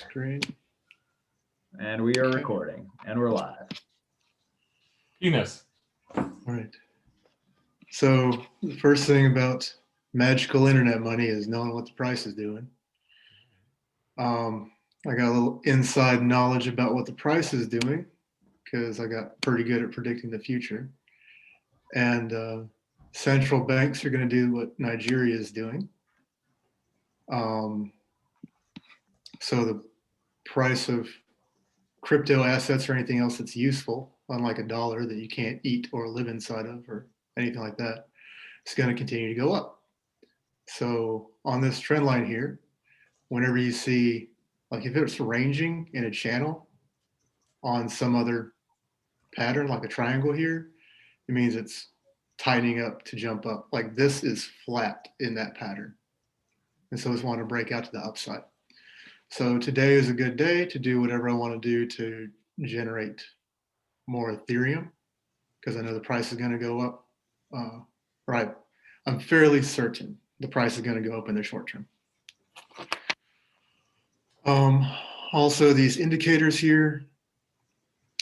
Screen. And we are Okay. recording, and we're live. Penis. All right. So the first thing about magical internet money is knowing what the price is doing. I got a little inside knowledge about what the price is doing because I got pretty good at predicting the future. And central banks are going to do what Nigeria is doing. So the price of crypto assets or anything else that's useful, unlike a dollar that you can't eat or live inside of or anything like that, it's going to continue to go up. So on this trend line here, whenever you see, like if it's ranging in a channel on some other pattern, like a triangle here, it means it's tightening up to jump up. Like this is flat in that pattern. And so it's wanting to break out to the upside. So today is a good day to do whatever I want to do to generate more Ethereum because I know the price is going to go up. Right. I'm fairly certain the price is going to go up in the short term. Also, these indicators here,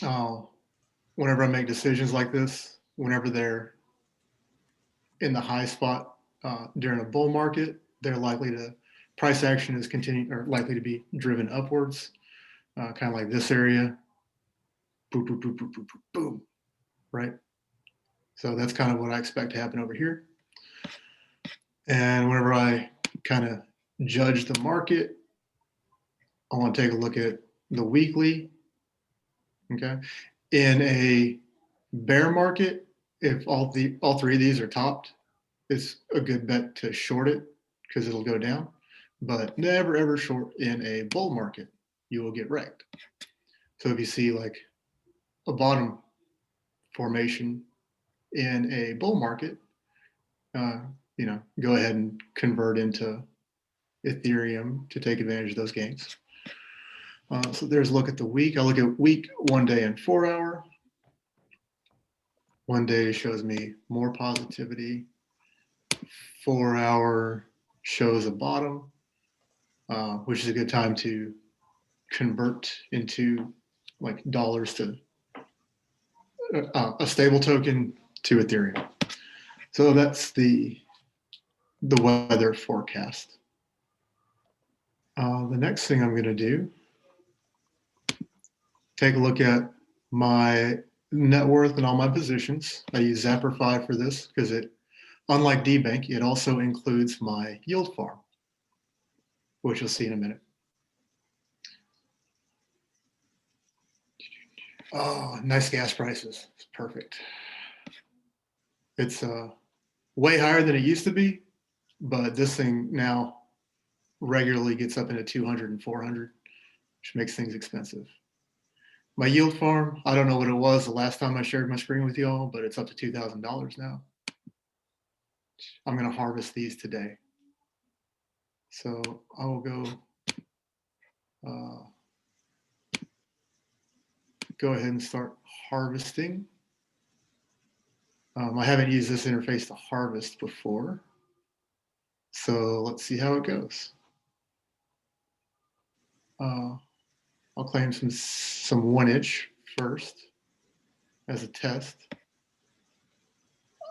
whenever I make decisions like this, whenever they're in the high spot during a bull market, they're likely to, price action is continuing or likely to be driven upwards, kind of like this area, boom, boom, boom, boom, boom, boom, boom, right? So that's kind of what I expect to happen over here. And whenever I kind of judge the market, I want to take a look at the weekly. Okay. In a bear market, if all three of these are topped, it's a good bet to short it because it'll go down. But never ever short in a bull market. You will get wrecked. So if you see like a bottom formation in a bull market, go ahead and convert into Ethereum to take advantage of those gains. So there's a look at the week. I'll look at week, 1 day, and 4 hour. 1 day shows me more positivity. 4 hour shows a bottom, which is a good time to convert into like dollars to a stable token to Ethereum. So that's the weather forecast. The next thing I'm going to do, take a look at my net worth and all my positions. I use Zapperfy for this because it, unlike DBank, it also includes my yield farm, which you'll see in a minute. Oh, nice gas prices. It's perfect. It's way higher than it used to be, but this thing now regularly gets up into 200 and 400, which makes things expensive. My yield farm, I don't know what it was the last time I shared my screen with y'all, but it's up to $2,000 now. I'm going to harvest these today. So I will go ahead and start harvesting. I haven't used this interface to harvest before. So let's see how it goes. I'll claim some 1-inch first as a test.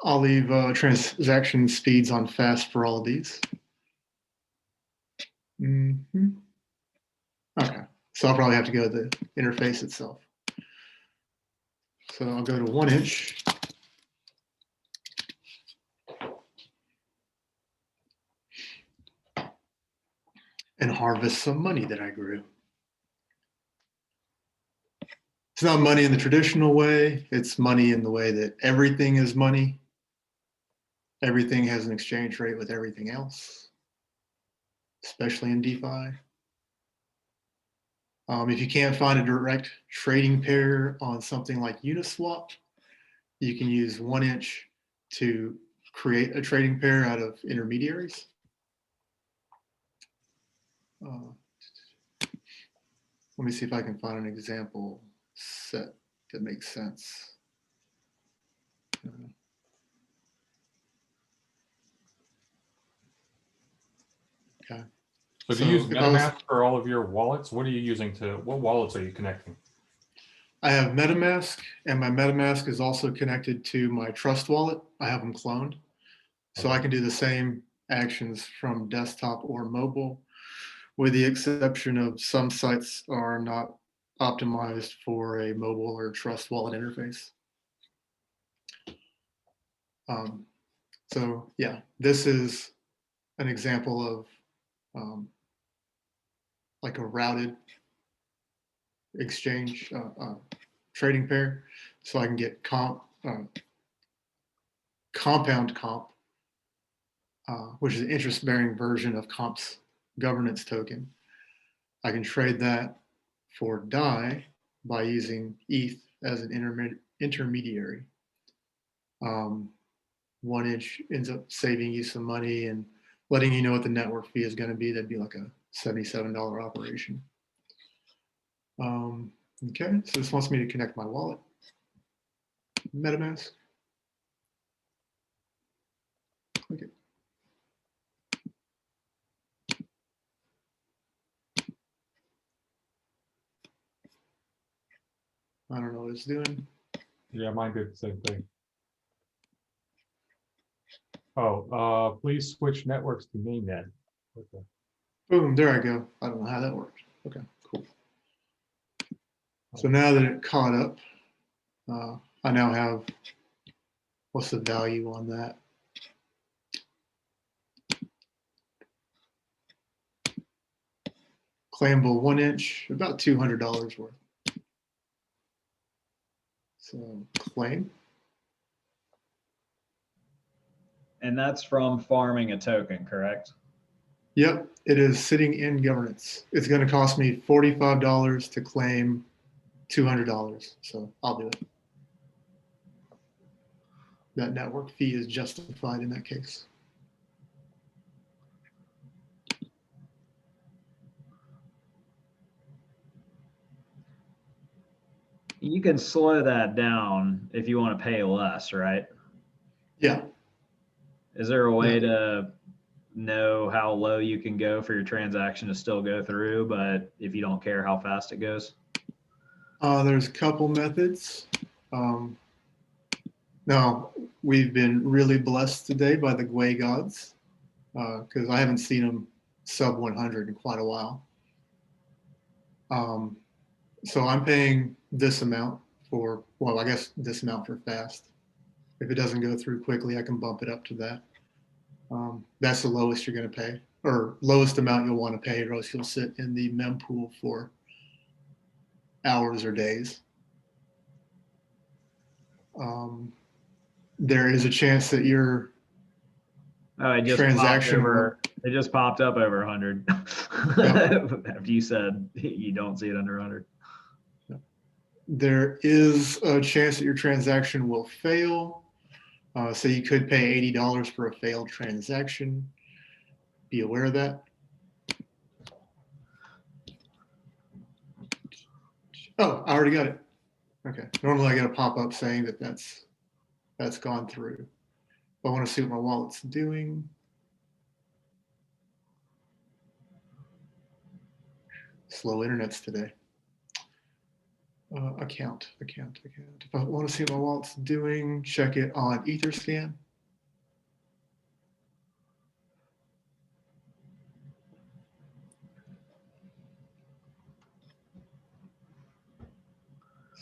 I'll leave transaction speeds on fast for all of these. Okay, so I'll probably have to go to the interface itself. So I'll go to 1-inch. And harvest some money that I grew. It's not money in the traditional way. It's money in the way that everything is money. Everything has an exchange rate with everything else, especially in DeFi. If you can't find a direct trading pair on something like Uniswap, you can use 1-inch to create a trading pair out of intermediaries. Let me see if I can find an example set that makes sense. Okay. So do you use if I was, MetaMask for all of your wallets? What are you using what wallets are you connecting? I have MetaMask, and my MetaMask is also connected to my Trust wallet. I have them cloned. So I Okay. can do the same actions from desktop or mobile, with the exception of some sites are not optimized for a mobile or Trust wallet interface. Um, so yeah, this is an example of like a routed exchange trading pair. So I can get compound comp, which is an interest bearing version of comp's governance token. I can trade that for DAI by using ETH as an intermediary. 1inch ends up saving you some money and letting you know what the network fee is going to be. That'd be like a $77 operation. Okay, so this wants me to connect my wallet, MetaMask. Click it. I don't know what it's doing. Yeah, mine did the same thing. Oh, please switch networks to mainnet. Okay. Boom, there I go. I don't know how that worked. Okay, cool. So now that it caught up, I now have, what's the value on that? Claimable 1inch, about $200 worth. So claim. And that's from farming a token, correct? Yep, it is sitting in governance. It's going to cost me $45 to claim $200. So I'll do it. That network fee is justified in that case. You can slow that down if you want to pay less, right? Yeah. Is there a way Yeah. to know how low you can go for your transaction to still go through, but if you don't care how fast it goes? There's a couple methods. Now, we've been really blessed today by the Gwei gods because I haven't seen them sub 100 in quite a while. So I'm paying this amount for, well, I guess this amount for fast. If it doesn't go through quickly, I can bump it up to that. That's the lowest you're going to pay, or lowest amount you'll want to pay, or else you'll sit in the mempool for hours or days. There is a chance that your Oh, it just popped transaction over. It just popped up over 100. Yep. After you said you don't see it under 100. There is a chance that your transaction will fail. So you could pay $80 for a failed transaction. Be aware of that. Oh, I already got it. Okay. Normally I get a pop-up saying that that's gone through. I want to see what my wallet's doing. Slow internets today. Account. If I want to see what my wallet's doing, check it on Etherscan.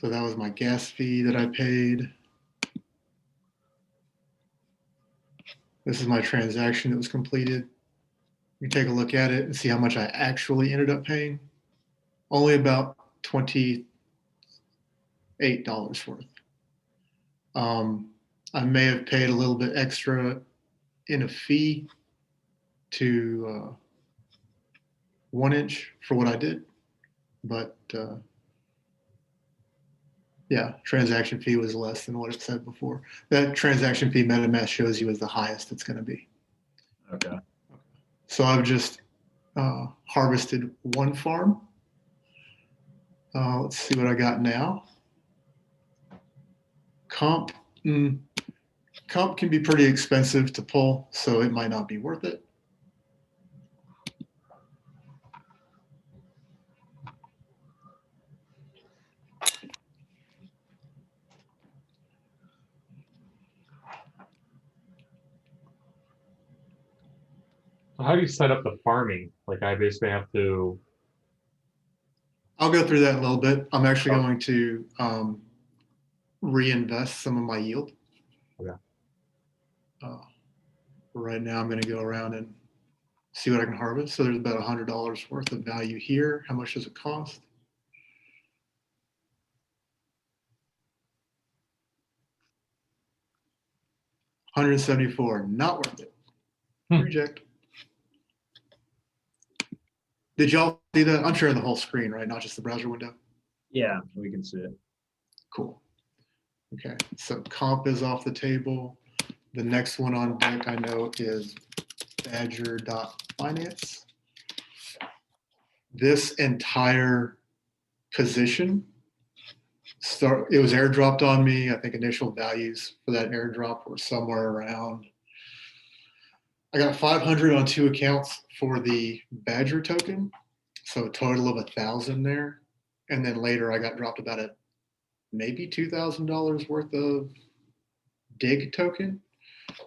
So that was my gas fee that I paid. This is my transaction that was completed. You take a look at it and see how much I actually ended up paying. Only about $28 worth. I may have paid a little bit extra in a fee to 1inch for what I did, but yeah, transaction fee was less than what it said before. That transaction fee MetaMask shows you as the highest it's going to be. Okay. So I've just harvested one farm. Let's see what I got now. Comp. Comp can be pretty expensive to pull, so it might not be worth it. So how do you set up the farming? Like I basically have to, I'll go through that in a little bit. I'm actually Oh. going to reinvest some of my yield. Okay. Right now, I'm going to go around and see what I can harvest. So there's about $100 worth of value here. How much does it cost? $174, not worth it. Hmm. Reject. Did y'all see that? I'm sharing the whole screen, right? Not just the browser window. Yeah, we can see it. Cool. Okay, so comp is off the table. The next one on deck I know is Badger.finance. This entire position it was airdropped on me. I think initial values for that airdrop were somewhere around. I got 500 on 2 accounts for the Badger token, so a total of 1,000 there. And then later I got dropped about maybe $2,000 worth of Dig token,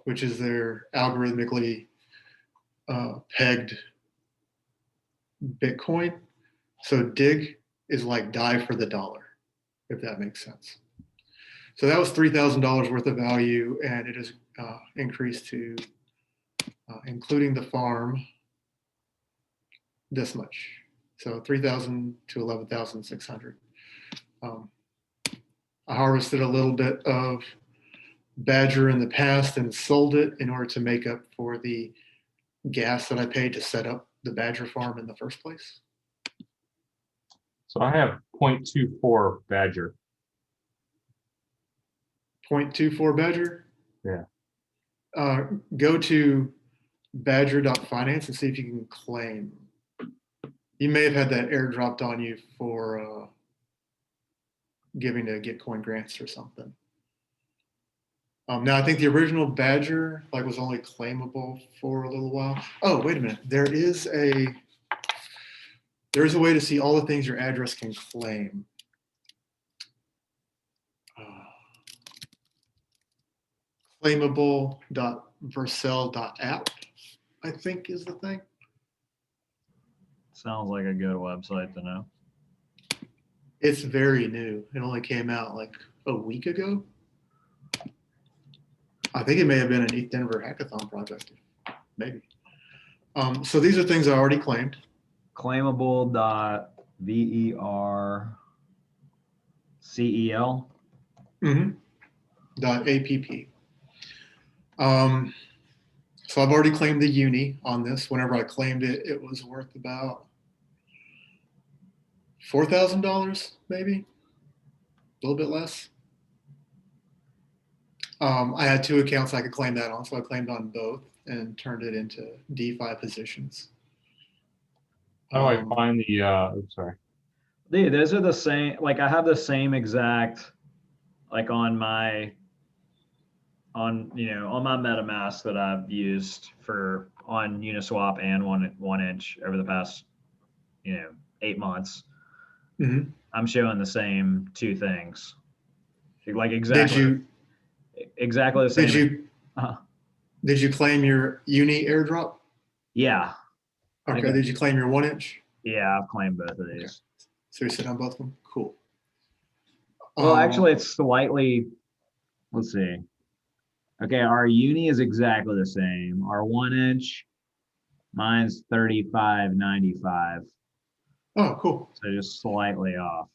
which is their algorithmically pegged Bitcoin. So Dig is like die for the dollar, if that makes sense. So that was $3,000 worth of value, and it has increased to, including the farm, this much. So 3,000 to 11,600. I harvested a little bit of Badger in the past and sold it in order to make up for the gas that I paid to set up the Badger farm in the first place. so I have 0.24 Badger. 0.24 Badger. Yeah. Go to badger.finance and see if you can claim. You may have had that airdropped on you for giving to Gitcoin grants or something. Now I think the original Badger was only claimable for a little while. Oh, wait a minute. There's a way to see all the things your address can claim. Claimable.vercel.app, I think is the thing. Sounds like a good website to know. It's very new. It only came out like a week ago. I think it may have been an ETH Denver hackathon project, maybe. So these are things I already claimed. Claimable.vercel. .app. So I've already claimed the uni on this. Whenever I claimed it, it was worth about $4,000, maybe a little bit less. I had 2 accounts I could claim that on, so I claimed on both and turned it into DeFi positions. How do I find the, oops, sorry. Dude, those are the same. Like I have the same exact, like on my MetaMask that I've used on Uniswap and one inch over the past 8 months. Mm-hmm. I'm showing the same 2 things, like exactly the same. Did you claim your uni airdrop? Yeah. Okay. Did you claim your 1 inch? Yeah, I've claimed both of these. Okay. So you sit on both of them? Cool. Well, actually, it's slightly, let's see. Okay, our uni is exactly the same. Our 1 inch, mine's 35.95. Oh, cool. So just slightly off.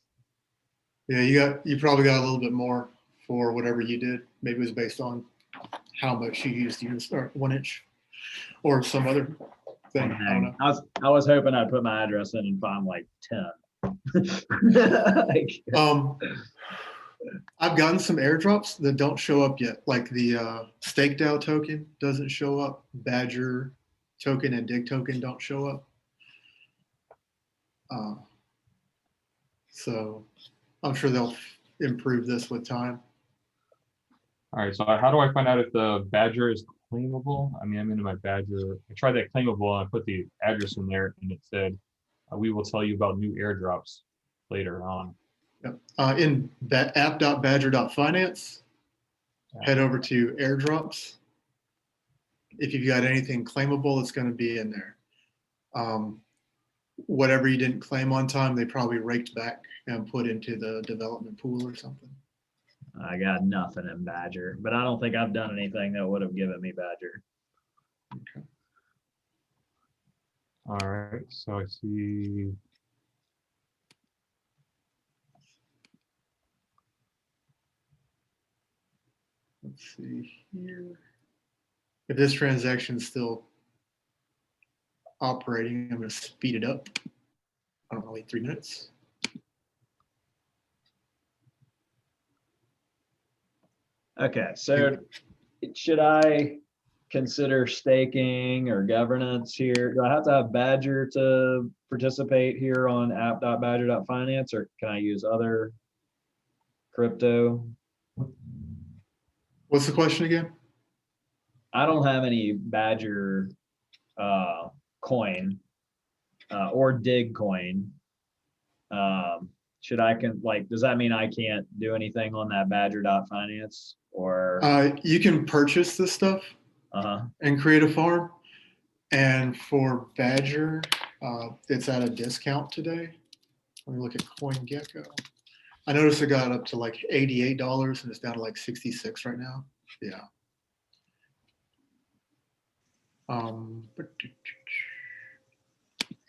Yeah, you probably got a little bit more for whatever you did. Maybe it was based on how much you used your 1 inch or some other thing. I don't know. I was hoping I'd put my address in and find like 10. I've gotten some airdrops that don't show up yet. Like the Stake DAO token doesn't show up. Badger token and Dig token don't show up. So I'm sure they'll improve this with time. All right, so how do I find out if the Badger is claimable? I mean, I'm into my Badger. I tried that claimable and I put the address in there and it said, we will tell you about new airdrops later on. Yep. In app.badger.finance, head over to airdrops. if you've got anything claimable, it's going to be in there. Whatever you didn't claim on time, they probably raked back and put into the development pool or something. I got nothing in Badger, but I don't think I've done anything that would have given me Badger. Okay. All right, so I see. Let's see here. If this transaction is still operating, I'm going to speed it up. I don't know, wait 3 minutes. Okay, so should I consider staking or governance here? Do I have to have Badger to participate here on app.badger.finance, or can I use other crypto? What's the question again? I don't have any Badger coin or dig coin. Should I does that mean I can't do anything on that Badger.finance or? You can purchase this stuff and create a farm. And for Badger, it's at a discount today. Let me look at CoinGecko. I noticed it got up to like $88 and it's down to like 66 right now. Yeah.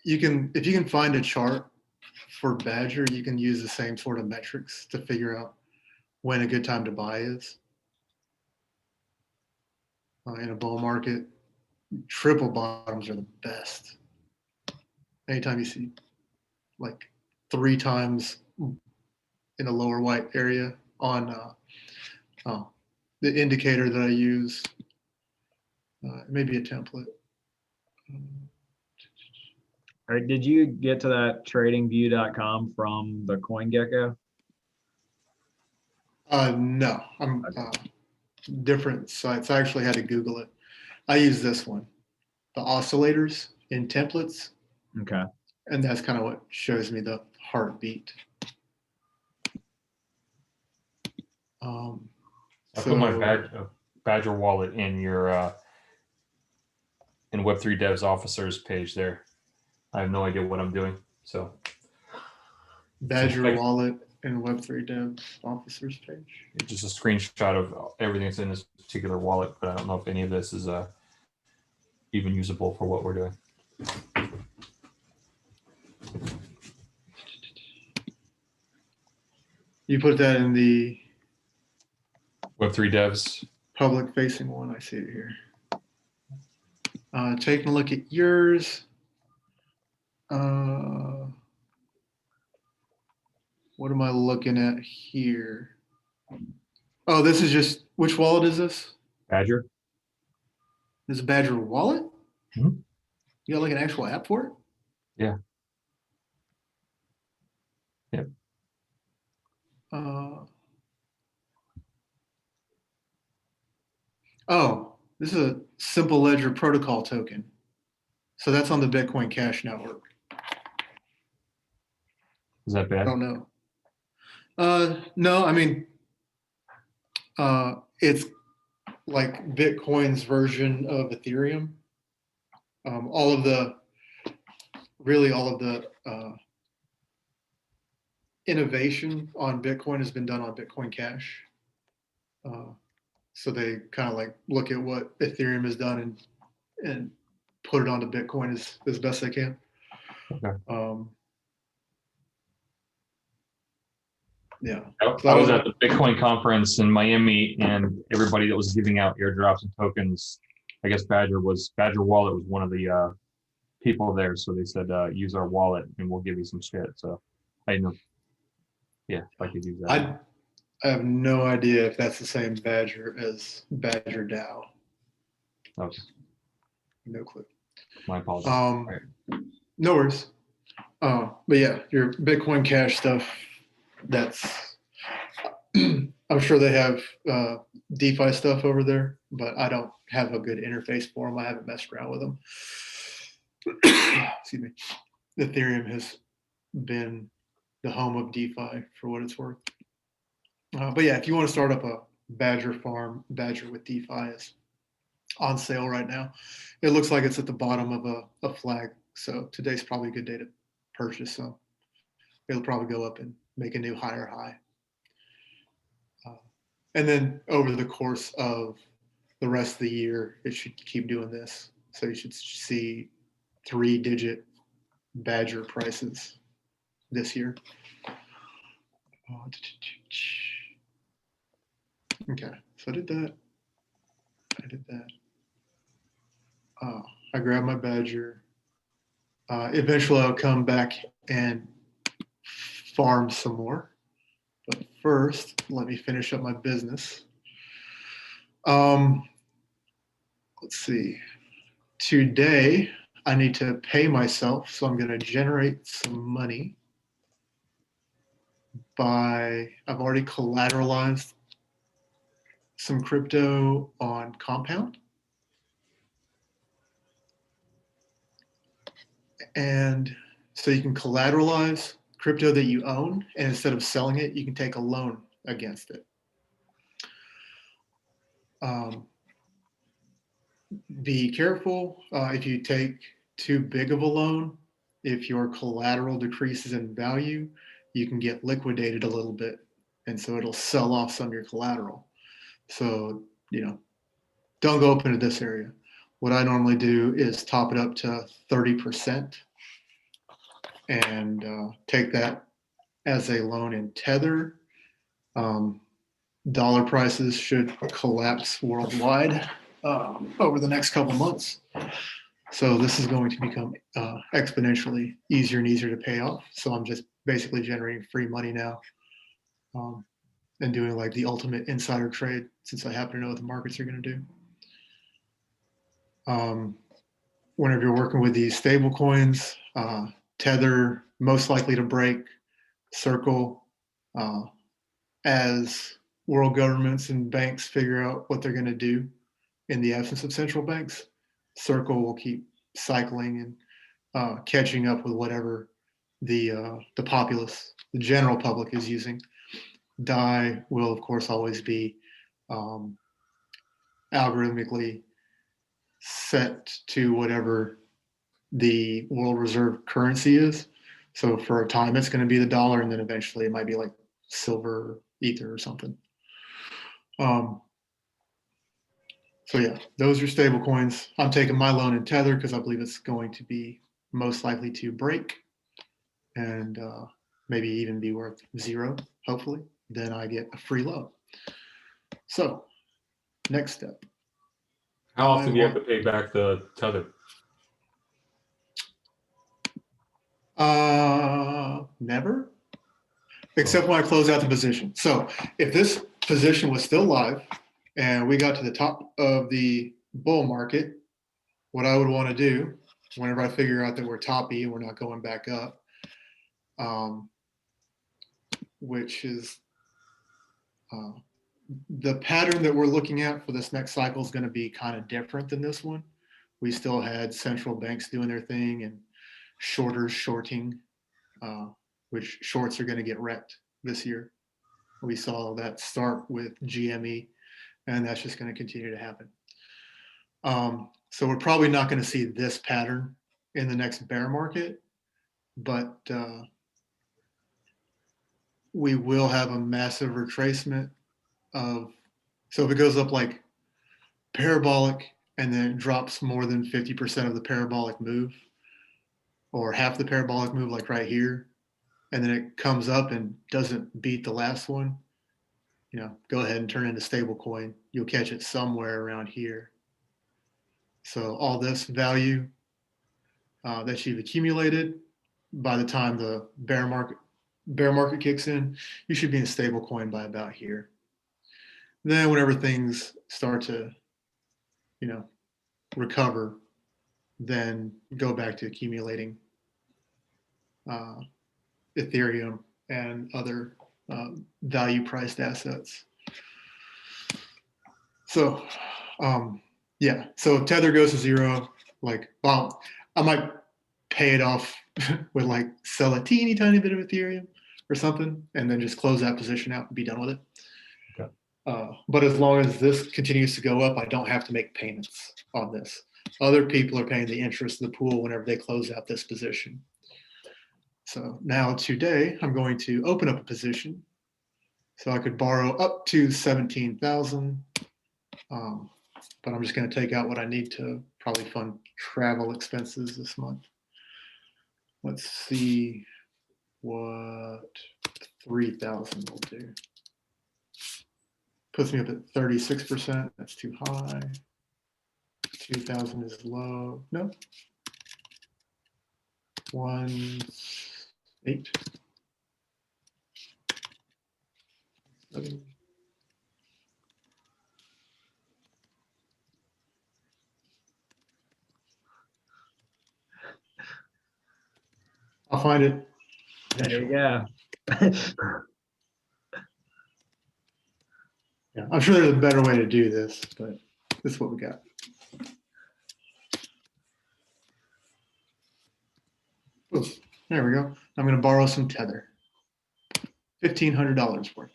You can, if you can find a chart for Badger, you can use the same sort of metrics to figure out when a good time to buy is. In a bull market, triple bottoms are the best. Anytime you see like 3 times in a lower white area on the indicator that I use, maybe a template. All right, did you get to that tradingview.com from the CoinGecko? No, I'm different sites. I actually had to Google it. I use this one, the oscillators in templates. Okay. And that's kind of what shows me the heartbeat. I put my Badger wallet in your in Web3 Devs officers page there. I have no idea what I'm doing. So Badger wallet and Web3 Devs officers page. It's just a screenshot of everything that's in this particular wallet, but I don't know if any of this is even usable for what we're doing. You put that in the Web3 Devs. Public facing one. I see it here. Taking a look at yours. What am I looking at here? Oh, this is just, which wallet is this? Badger. This is Badger wallet? Mm-hmm. You got like an actual app for it? Yeah. Yep. Oh, this is a simple ledger protocol token. So that's on the Bitcoin Cash network. Is that bad? I don't know. No, I mean, it's like Bitcoin's version of Ethereum. All of the innovation on Bitcoin has been done on Bitcoin Cash. So they kind of like look at what Ethereum has done and put it onto Bitcoin as best they can. Okay. Yeah. I was at the Bitcoin conference in Miami, and everybody that was giving out airdrops and tokens, I guess Badger Wallet was one of the people there. So they said, use our wallet and we'll give you some shit. So I know, yeah, if I could use that. I have no idea if that's the same Badger as Badger DAO. Okay. No clue. My apologies. Right. No worries. But yeah, your Bitcoin Cash stuff, that's, I'm sure they have DeFi stuff over there, but I don't have a good interface for them. I haven't messed around with them. Excuse me. Ethereum has been the home of DeFi for what it's worth. But yeah, if you want to start up a Badger farm, Badger with DeFi is on sale right now. It looks like it's at the bottom of a flag. So today's probably a good day to purchase. So it'll probably go up and make a new higher high. And then over the course of the rest of the year, it should keep doing this. So you should see 3-digit Badger prices this year. Okay, so I did that. I grabbed my Badger. Eventually I'll come back and farm some more. But first, let me finish up my business. Let's see. Today, I need to pay myself, so I'm going to generate some money I've already collateralized some crypto on Compound. And so you can collateralize crypto that you own, and instead of selling it, you can take a loan against it. Be careful if you take too big of a loan. If your collateral decreases in value, you can get liquidated a little bit, and so it'll sell off some of your collateral. So, don't go up into this area. What I normally do is top it up to 30% and take that as a loan in Tether. Dollar prices should collapse worldwide over the next couple months. So this is going to become exponentially easier and easier to pay off. So I'm just basically generating free money now and doing like the ultimate insider trade, since I happen to know what the markets are going to do. Whenever you're working with these stable coins, Tether most likely to break, Circle, as world governments and banks figure out what they're going to do in the absence of central banks, Circle will keep cycling and catching up with whatever the populace, the general public, is using. DAI will, of course, always be algorithmically set to whatever the world reserve currency is. So for a time, it's going to be the dollar, and then eventually it might be like silver, ether, or something. So yeah, those are stable coins. I'm taking my loan in Tether because I believe it's going to be most likely to break and maybe even be worth zero, hopefully. Then I get a free loan. So next step. How often do you have to pay back the Tether? Never, except when I close out the position. So if this position was still live and we got to the top of the bull market, what I would want to do whenever I figure out that we're toppy and we're not going back up, which is the pattern that we're looking at for this next cycle is going to be kind of different than this one. We still had central banks doing their thing and shorters shorting, which shorts are going to get wrecked this year. We saw that start with GME, and that's just going to continue to happen. So we're probably not going to see this pattern in the next bear market, but we will have a massive retracement of, so if it goes up like parabolic and then it drops more than 50% of the parabolic move, or half the parabolic move, like right here, and then it comes up and doesn't beat the last one, go ahead and turn it into stable coin. You'll catch it somewhere around here. So all this value that you've accumulated, by the time the bear market kicks in, you should be in stable coin by about here. Then whenever things start to, recover, then go back to accumulating Ethereum and other value priced assets. So yeah, so if Tether goes to zero, I might pay it off with sell a tiny bit of Ethereum or something, and then just close that position out and be done with it. Okay. But as long as this continues to go up, I don't have to make payments on this. Other people are paying the interest of the pool whenever they close out this position. So now today I'm going to open up a position so I could borrow up to 17,000. But I'm just going to take out what I need to probably fund travel expenses this month. Let's see what 3,000 will do. Puts me up at 36%. That's too high. 2,000 is low. No. 1,8. 7. I'll find it. There you go. Yeah, I'm sure there's a better way to do this, but this is what we got. Oof, there we go. I'm going to borrow some tether. $1,500 worth.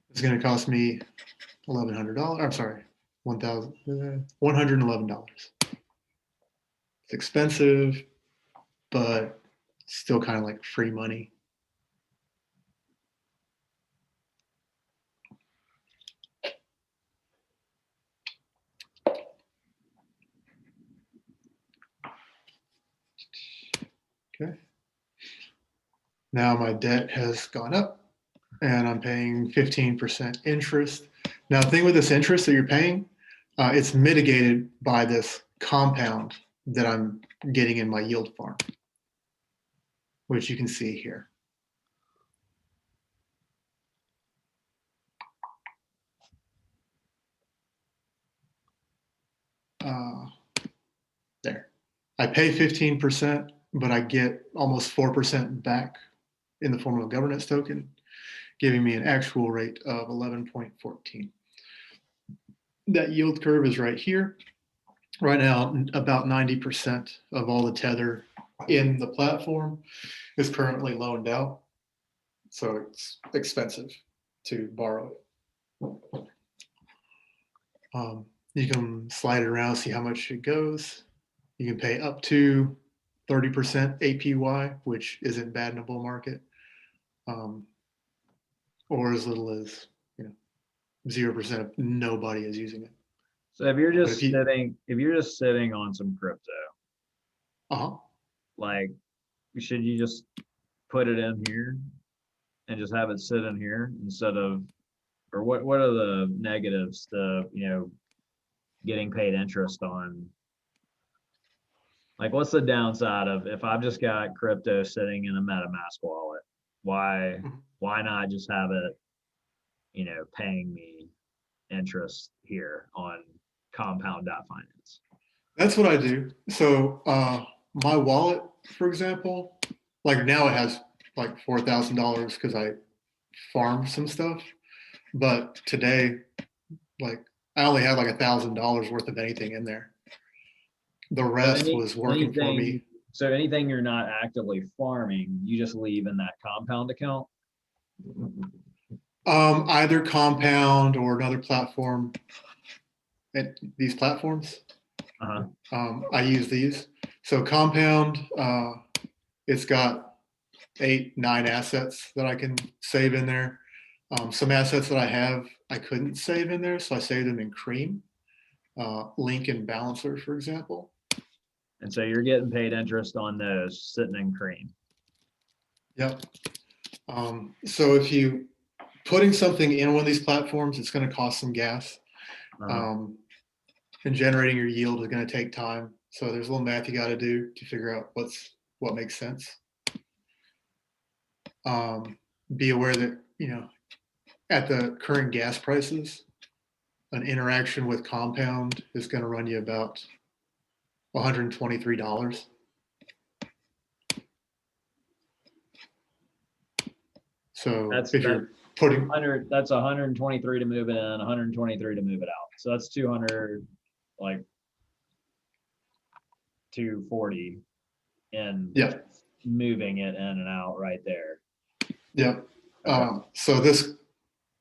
It's going to cost me $1,100. I'm sorry, $111. It's expensive, but still kind of like free money. Okay. Now my debt has gone up and I'm paying 15% interest. Now the thing with this interest that you're paying, it's mitigated by this compound that I'm getting in my yield farm, which you can see here. There. I pay 15%, but I get almost 4% back in the form of a governance token, giving me an actual rate of 11.14. That yield curve is right here. Right now, about 90% of all the tether in the platform is currently loaned out. So it's expensive to borrow it. You can slide it around, see how much it goes. You can pay up to 30% APY, which isn't bad in a bull market, or as little as 0% of nobody is using it. So if you're just sitting on some crypto, like, should you just put it in here and just have it sit in here instead of, or what are the negatives to getting paid interest on? Like, what's the downside of if I've just got crypto sitting in a MetaMask wallet? Why not just have it, paying me interest here on compound.finance? That's what I do. So my wallet, for example, like now it has like $4,000 because I farmed some stuff. But today, like I only had like $1,000 worth of anything in there. The rest was working for me. So anything you're not actively farming, you just leave in that compound account? Either compound or another platform. At these platforms, I use these. So compound, it's got 8, 9 assets that I can save in there. Some assets that I have, I couldn't save in there, so I saved them in Cream, Link and Balancer, for example. And so you're getting paid interest on those sitting in Cream. Yep. So if you putting something in one of these platforms, it's going to cost some gas. And generating your yield is going to take time. So there's a little math you got to do to figure out what makes sense. Be aware that, at the current gas prices, an interaction with compound is going to run you about $123. So if you're putting that's 123 to move in, 123 to move it out. So that's 200, like 240 in moving it in and out right there. Yep. Okay. So this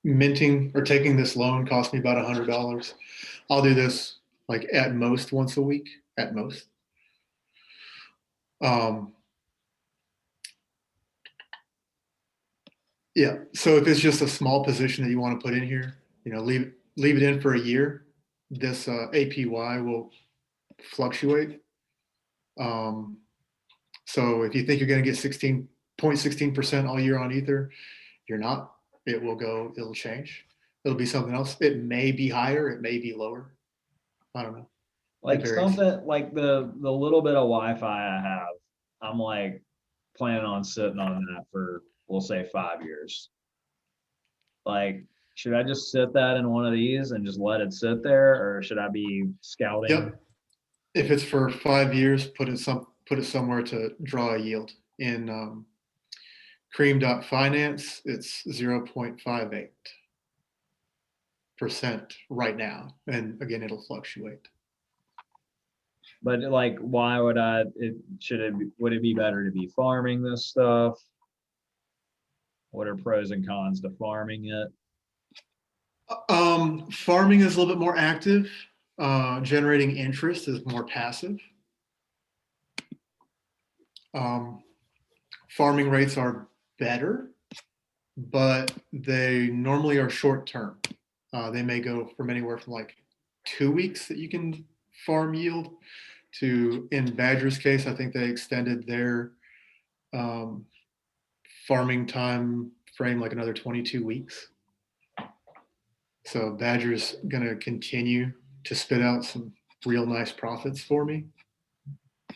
minting or taking this loan cost me about $100. I'll do this like at most once a week, at most. Yeah. So if it's just a small position that you want to put in here, leave it in for a year. This APY will fluctuate. So if you think you're going to get 16% all year on Ether, you're not. It'll change. It'll be something else. It may be higher, it may be lower. I don't know. Like something like the little bit of Wi-Fi I have, I'm like planning on sitting on that for, we'll say 5 years. Like, should I just sit that in one of these and just let it sit there, or should I be scouting? Yep. If it's for 5 years, put it somewhere to draw a yield. In Cream.finance, it's 0.58% right now, and again, it'll fluctuate. But like, why would would it be better to be farming this stuff? What are pros and cons to farming it? Farming is a little bit more active. Generating interest is more passive. Farming rates are better, but they normally are short term. They may go from anywhere from like 2 weeks that you can farm yield to, in Badger's case, I think they extended their farming time frame like another 22 weeks. So Badger's going to continue to spit out some real nice profits for me,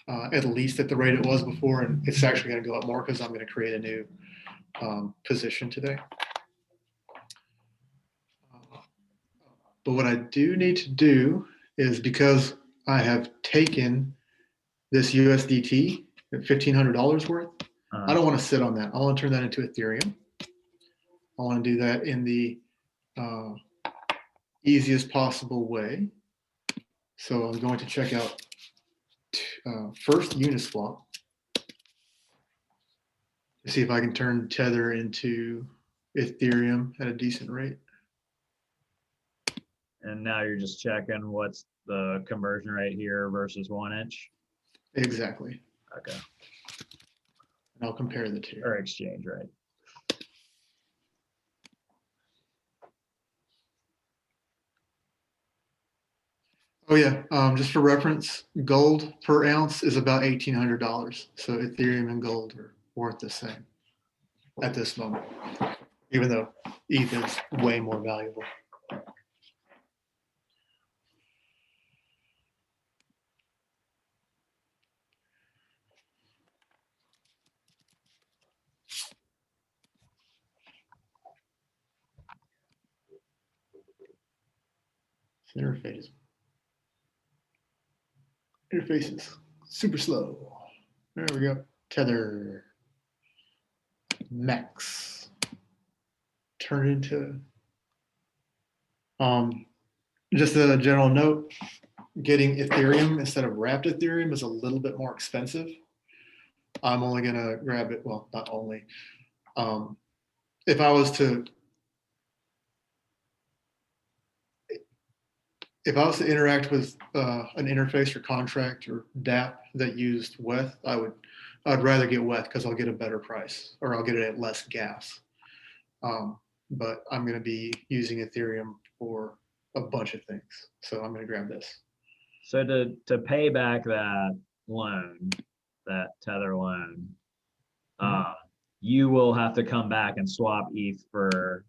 at least at the rate it was before. And it's actually going to go up more because I'm going to create a new position today. But what I do need to do is, because I have taken this USDT at $1,500 worth, I don't want to sit on that. I want to turn that into Ethereum. I want to do that in the easiest possible way. So I'm going to check out first Uniswap to see if I can turn Tether into Ethereum at a decent rate. And now you're just checking what's the conversion rate here versus 1 inch. Exactly. Okay. And I'll compare the two. Or exchange rate. Oh yeah, just for reference, gold per ounce is about $1,800. So Ethereum and gold are worth the same at this moment, even though ETH is way more valuable. Interface is super slow. There we go. Tether max. Turn it into just a general note, getting Ethereum instead of wrapped Ethereum is a little bit more expensive. I'm only gonna grab it, well, not only. If I was to interact with an interface or contract or dApp that used WETH, I'd rather get WETH because I'll get a better price, or I'll get it at less gas. But I'm going to be using Ethereum for a bunch of things, so I'm going to grab this. So to pay back that loan, that Tether loan, you will have to come back and swap ETH for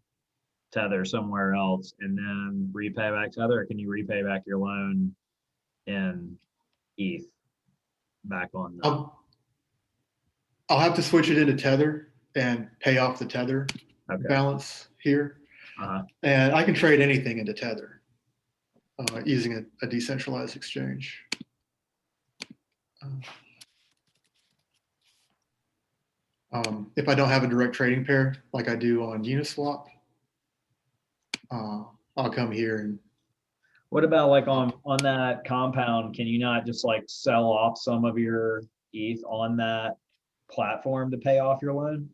Tether somewhere else and then repay back Tether, or can you repay back your loan in ETH back on the... I'll have to switch it into Tether and pay off the Tether balance here. And I can trade anything into Tether using a decentralized exchange. If I don't have a direct trading pair like I do on Uniswap, I'll come here and... What about like on that compound? Can you not just like sell off some of your ETH on that platform to pay off your loan?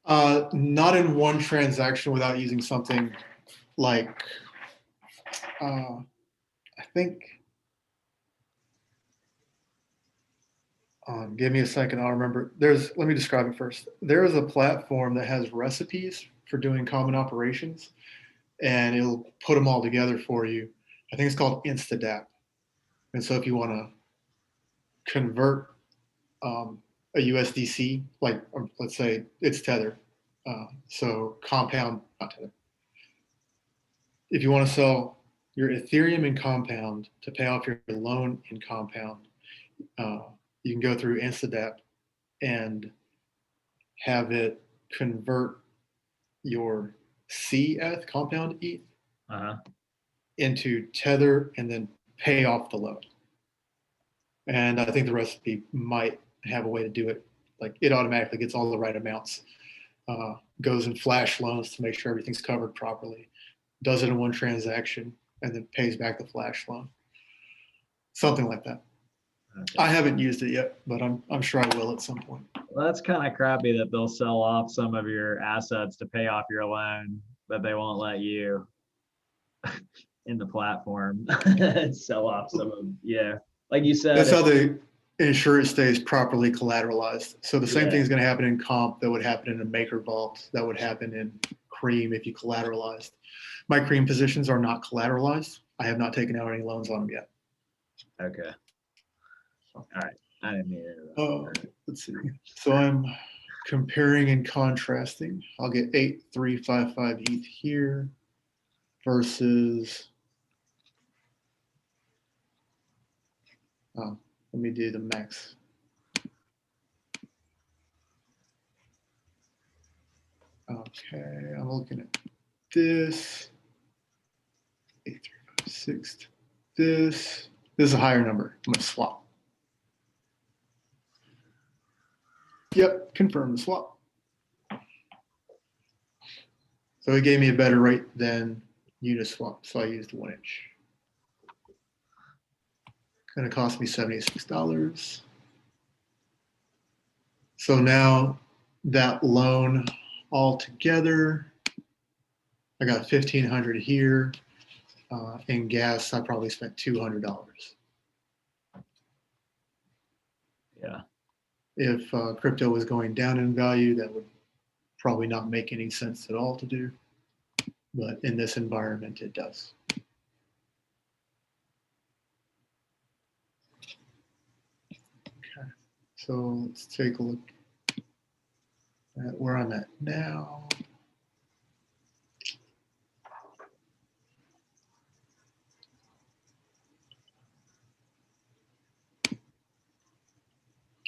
Not in one transaction without using something like, I think, give me a second, I'll remember. Let me describe it first. There is a platform that has recipes for doing common operations, and it'll put them all together for you. I think it's called InstaDAP. And so if you want to convert a USDC, like let's say it's Tether, so Compound, not Tether. If you want to sell your Ethereum in Compound to pay off your loan in Compound, you can go through InstaDAP and have it convert your CETH, Compound ETH, into Tether and then pay off the loan. And I think the recipe might have a way to do it. Like it automatically gets all the right amounts, goes in flash loans to make sure everything's covered properly, does it in one transaction, and then pays back the flash loan. Something like that. Okay. I haven't used it yet, but I'm sure I will at some point. Well, that's kind of crappy that they'll sell off some of your assets to pay off your loan, but they won't let you in the platform sell off some of, yeah. Like you said, that's how they ensure it stays properly collateralized. So the same thing is going to happen in Comp that would happen in a Maker Vault, that would happen in Cream if you collateralized. My Cream positions are not collateralized. I have not taken out any loans on them yet. Okay. All right. I didn't mean it. Let's see. So I'm comparing and contrasting. I'll get 8355 ETH here versus, let me do the max. Okay, I'm looking at this. 8356. This is a higher number. I'm going to swap. Yep, confirm the swap. So it gave me a better rate than Uniswap, so I used 1 inch. Going to cost me $76. So now that loan all together, I got $1,500 here. In gas, I probably spent $200. Yeah. If crypto was going down in value, that would probably not make any sense at all to do. But in this environment, it does. Okay, so let's take a look at where I'm at now.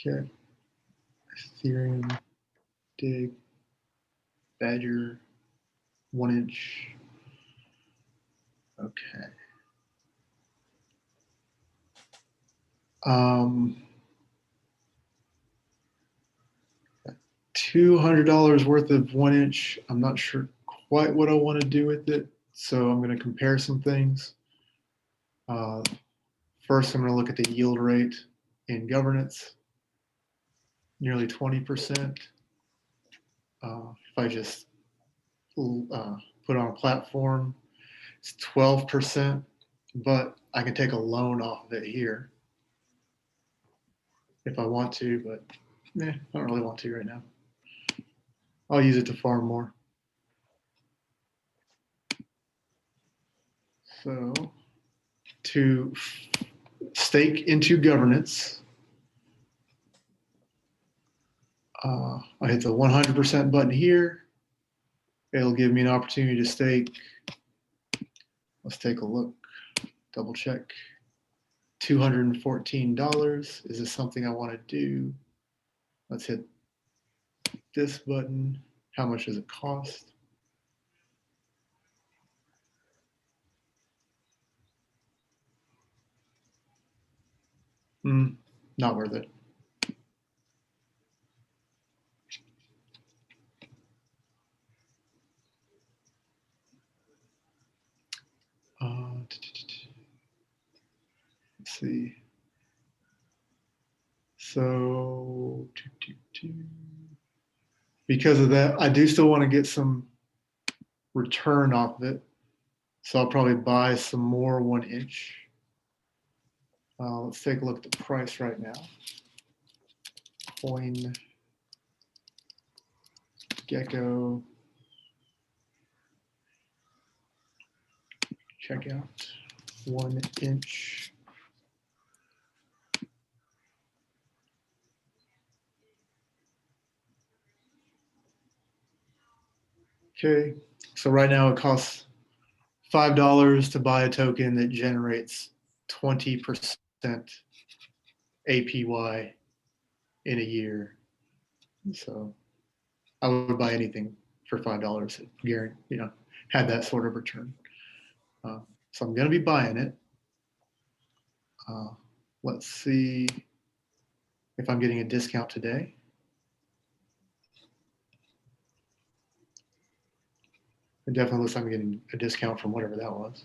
Okay, Ethereum, Dig, Badger, 1 inch. Okay. $200 worth of 1 inch. I'm not sure quite what I want to do with it, so I'm going to compare some things. First, I'm going to look at the yield rate in governance, nearly 20%. If I just put on a platform, it's 12%, but I can take a loan off of it here if I want to, but I don't really want to right now. I'll use it to farm more. So to stake into governance, I hit the 100% button here. It'll give me an opportunity to stake. Let's take a look, double check. $214. Is this something I want to do? Let's hit this button. How much does it cost? Not worth it. Let's see. So because of that, I do still want to get some return off of it. So I'll probably buy some more 1-inch. Let's take a look at the price right now. Coin Gecko. Check out 1-inch. Okay, so right now it costs $5 to buy a token that generates 20% APY in a year. So I would buy anything for $5 that guarantee, had that sort of return. So I'm going to be buying it. Let's see if I'm getting a discount today. It definitely looks like I'm getting a discount from whatever that was.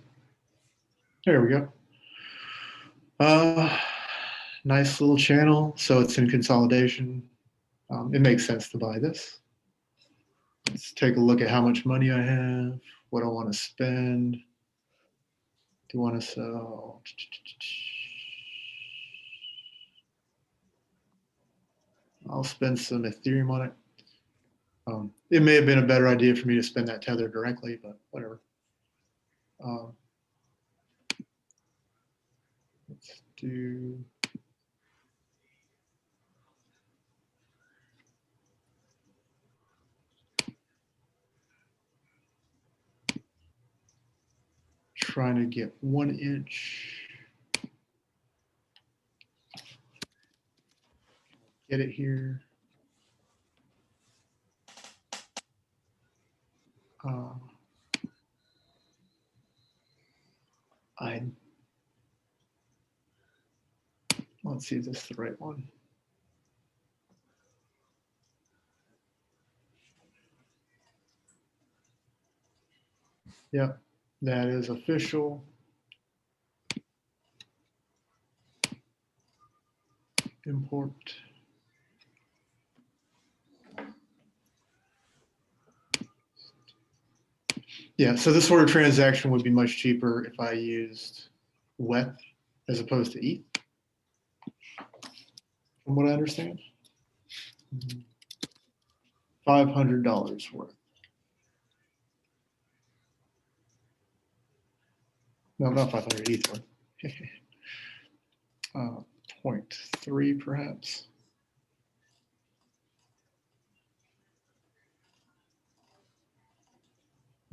There we go. Nice little channel. So it's in consolidation. It makes sense to buy this. Let's take a look at how much money I have, what I want to spend. Do you want to sell? I'll spend some Ethereum on it. It may have been a better idea for me to spend that tether directly, but whatever. Let's do. Trying to get 1-inch. Get it here. Let's see if this is the right one. Yep, that is official. Import. Yeah, so this sort of transaction would be much cheaper if I used WETH as opposed to ETH, from what I understand. $500 worth. No, not 500 ETH worth. 0.3 perhaps.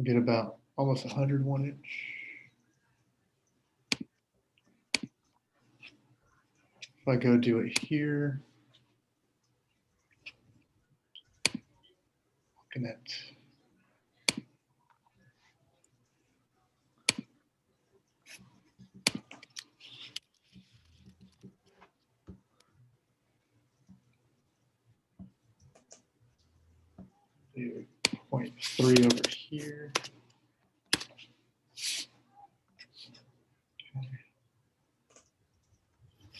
Get about almost 100 1-inch. If I go do it here, looking at do 0.3 over here.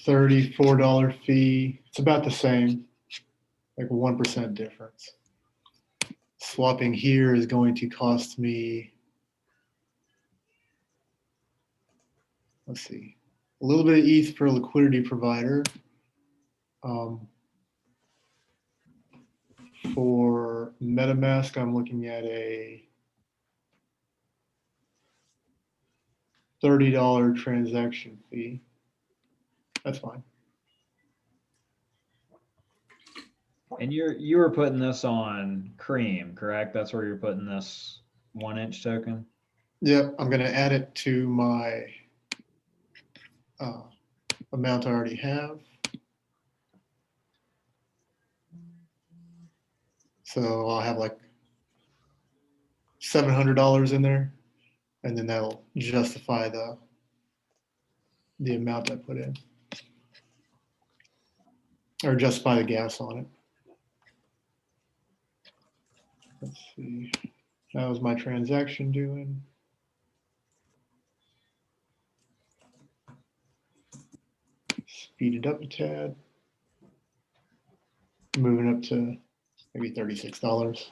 $34 fee. It's about the same, like a 1% difference. Swapping here is going to cost me, let's see, a little bit of ETH for a liquidity provider. For MetaMask, I'm looking at a $30 transaction fee. That's fine. And you were putting this on Cream, correct? That's where you're putting this 1-inch token? Yep, I'm going to add it to my amount I already have. So I'll have like $700 in there, and then that'll justify the amount I put in, or justify the gas on it. Let's see. That was my transaction doing. Speed it up a tad. moving up to maybe $36.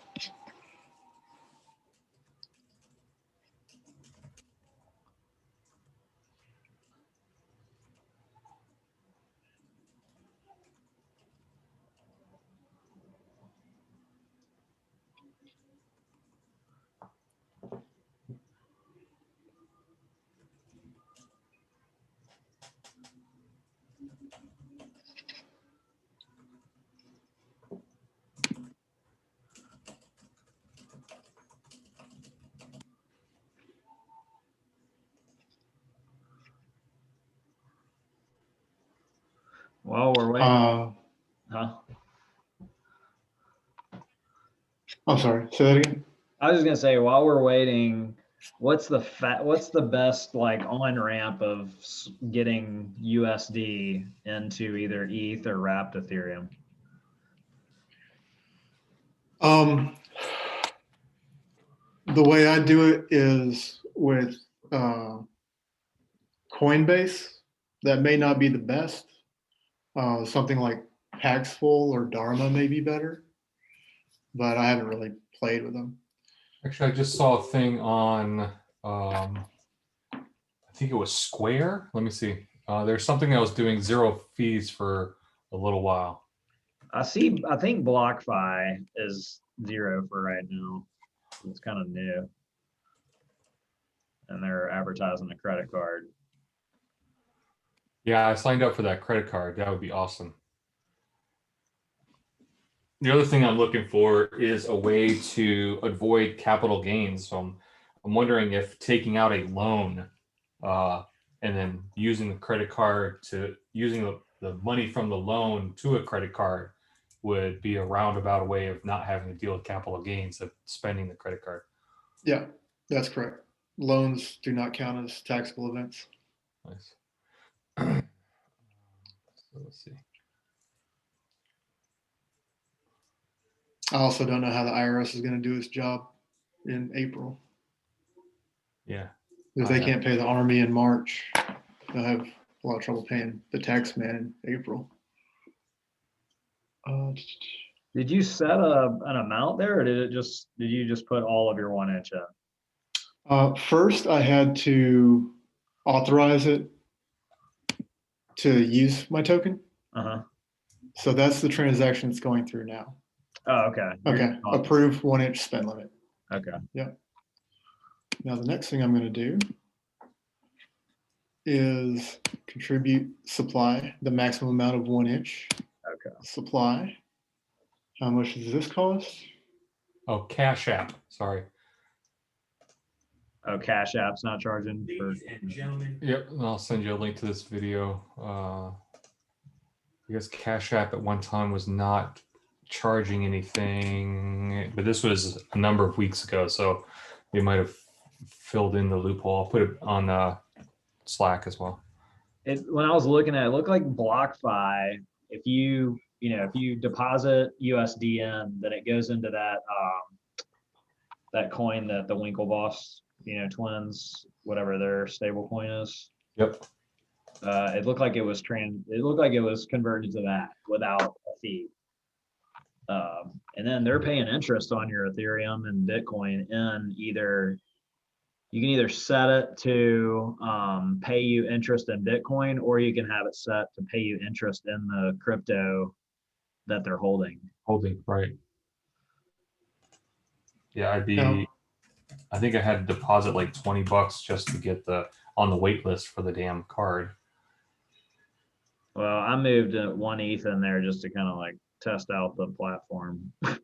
While we're waiting, huh? I'm sorry, say that again. I was just gonna say, while we're waiting, what's the best like on ramp of getting USD into either ETH or wrapped Ethereum? The way I do it is with Coinbase. That may not be the best. Something like Paxful or Dharma may be better, but I haven't really played with them. Actually, I just saw a thing on, I think it was Square. Let me see. There's something that was doing 0 fees for a little while. I think BlockFi is 0 for right now. It's kind of new. And they're advertising a credit card. Yeah, I signed up for that credit card. That would be awesome. The other thing I'm looking for is a way to avoid capital gains. So I'm wondering if taking out a loan and then using the credit card to using the money from the loan to a credit card would be a roundabout way of not having to deal with capital gains of spending the credit card. Yeah, that's correct. Loans do not count as taxable events. Nice. So let's see. I also don't know how the IRS is going to do its job in April. Yeah. If they can't pay the Army in March, they'll have a lot of trouble paying the tax man in April. Did you set an amount there, or did you just put all of your 1 inch in? First, I had to authorize it to use my token. Uh-huh. So that's the transaction that's going through now. Oh, okay. Okay. Approve 1 inch spend limit. Okay. Yeah. Now the next thing I'm going to do is contribute supply, the maximum amount of 1 inch. Okay. Supply. How much does this cost? Oh, Cash App. Sorry. Oh, Cash App's not charging for. Yep, and I'll send you a link to this video. Because Cash App at one time was not charging anything, but this was a number of weeks ago, so they might have filled in the loophole. I'll put it on Slack as well. When I was looking at it, it looked like BlockFi. If you deposit USD in, then it goes into that coin that the Winklevoss twins, whatever their stable coin is. Yep. It looked like it was converted to that without a fee. And then they're paying interest on your Ethereum and Bitcoin you can either set it to pay you interest in Bitcoin, or you can have it set to pay you interest in the crypto that they're holding. Right. Yeah, I think I had to deposit like $20 just to get on the wait list for the damn card. Well, I moved 1 ETH in there just to kind of like test out the platform. Well,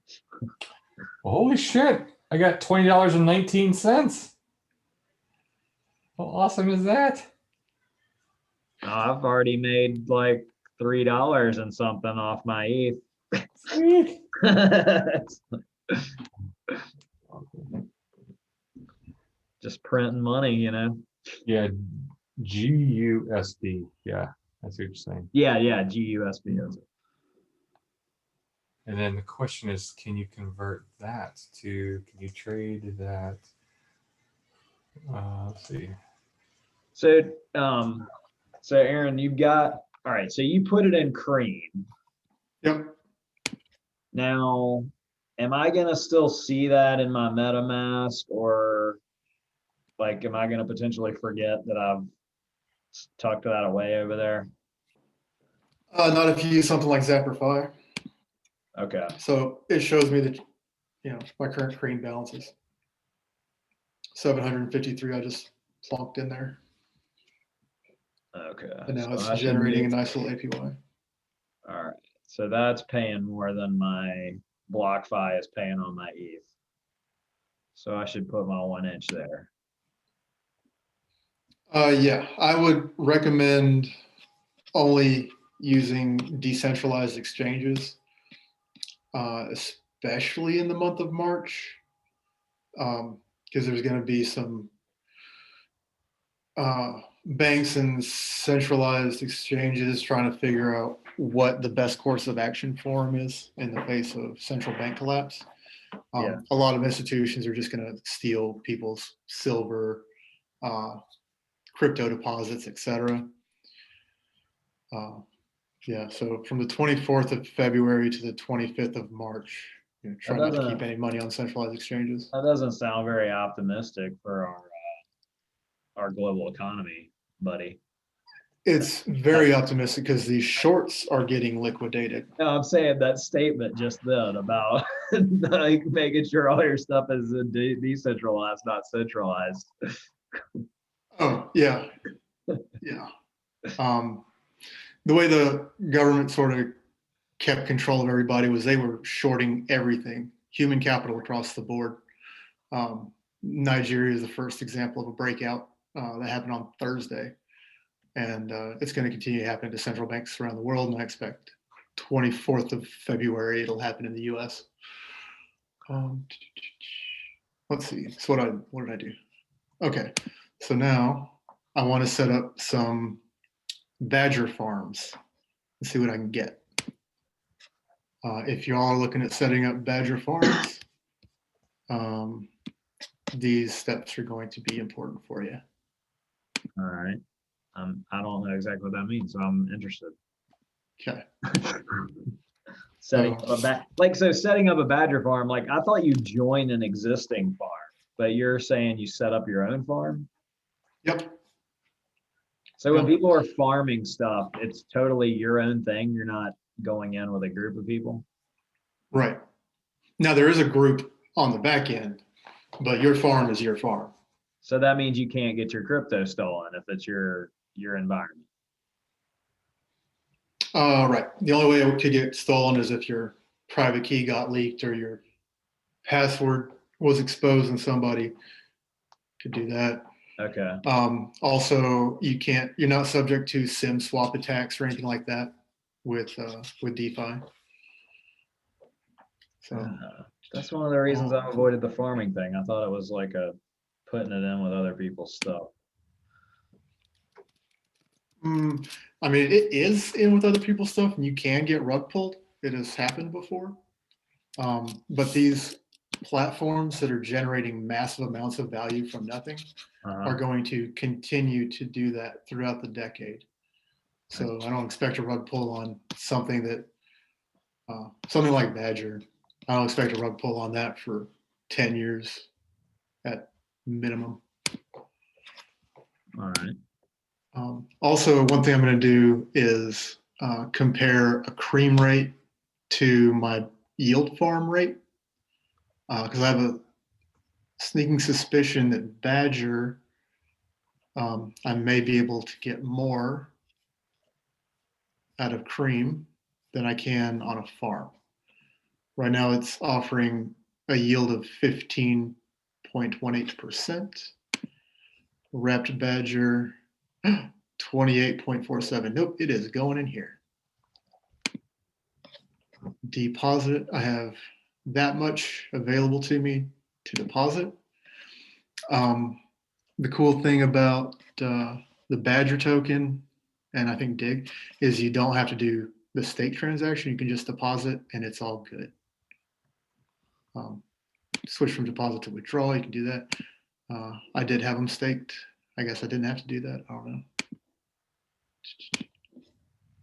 holy shit! I got $20.19. How awesome is that? I've already made like $3 and something off my ETH. Sweet. Just printing money, Yeah, GUSD. Yeah, that's what you're saying. Yeah, GUSD. And then the question is, can you convert that to? Can you trade that? Let's see. So, Aaron, you've got all right. So you put it in Cream. Yep. Now, am I gonna still see that in my MetaMask, or like, am I gonna potentially forget that I've tucked that away over there? Not if you use something like Zappify. Okay, So it shows me that, my current cream balance is 753. I just plonked in there, okay. and now So it's I should generating a be, nice little APY. all right. So that's paying more than my BlockFi is paying on my ETH. So I should put my 1 inch there. Yeah, I would recommend only using decentralized exchanges, especially in the month of March, because there's going to be some banks and centralized exchanges trying to figure out what the best course of action for them is in the face of central bank collapse. Yeah. A lot of institutions are just going to steal people's silver, crypto deposits, etc. Yeah, so from the 24th of February to the 25th of March, try not to keep any money on centralized exchanges. That doesn't sound very optimistic for our global economy, buddy. It's very optimistic because these shorts are getting liquidated. No, I'm saying that statement just then about like making sure all your stuff is decentralized, not centralized. Oh, yeah. Yeah. The way the government sort of kept control of everybody was they were shorting everything, human capital across the board. Nigeria is the first example of a breakout that happened on Thursday. And it's going to continue to happen to central banks around the world. And I expect 24th of February, it'll happen in the US. Let's see. So what did I do? Okay. So now I want to set up some badger farms and see what I can get. If y'all are looking at setting up badger farms, these steps are going to be important for you. All right. I don't know exactly what that means, so I'm interested. Okay. Setting up setting up a badger farm, like I thought you join an existing farm, but you're saying you set up your own farm? Yep. So when people are farming stuff, it's totally your own thing. You're not going in with a group of people. Right. Now there is a group on the back end, but your farm is your farm. So that means you can't get your crypto stolen if it's your environment. Right. The only way it could get stolen is if your private key got leaked or your password was exposed and somebody could do that. Okay. Also, you're not subject to SIM swap attacks or anything like that with DeFi. So that's one of the reasons I've avoided the farming thing. I thought it was like putting it in with other people's stuff. I mean, it is in with other people's stuff, and you can get rug pulled. It has happened before. But these platforms that are generating massive amounts of value from nothing are going to continue to do that throughout the decade. So I don't expect a rug pull on something like Badger. I don't expect a rug pull on that for 10 years at minimum. All right. Also, one thing I'm going to do is compare a cream rate to my yield farm rate, because I have a sneaking suspicion that Badger, I may be able to get more out of cream than I can on a farm. Right now it's offering a yield of 15.18%. Wrapped Badger, 28.47. Nope, it is going in here. Deposit, I have that much available to me to deposit. The cool thing about the Badger token, and I think Dig, is you don't have to do the stake transaction. You can just deposit and it's all good. Switch from deposit to withdrawal, you can do that. I did have them staked. I guess I didn't have to do that. I don't know.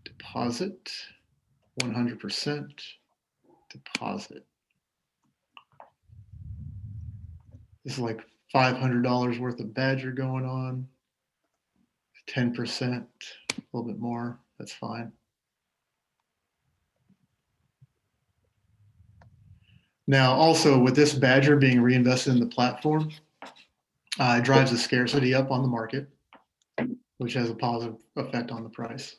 Deposit, 100%. deposit. This is like $500 worth of badger going on. 10%, a little bit more. That's fine. Now, also with this badger being reinvested in the platform, it drives the scarcity up on the market, which has a positive effect on the price.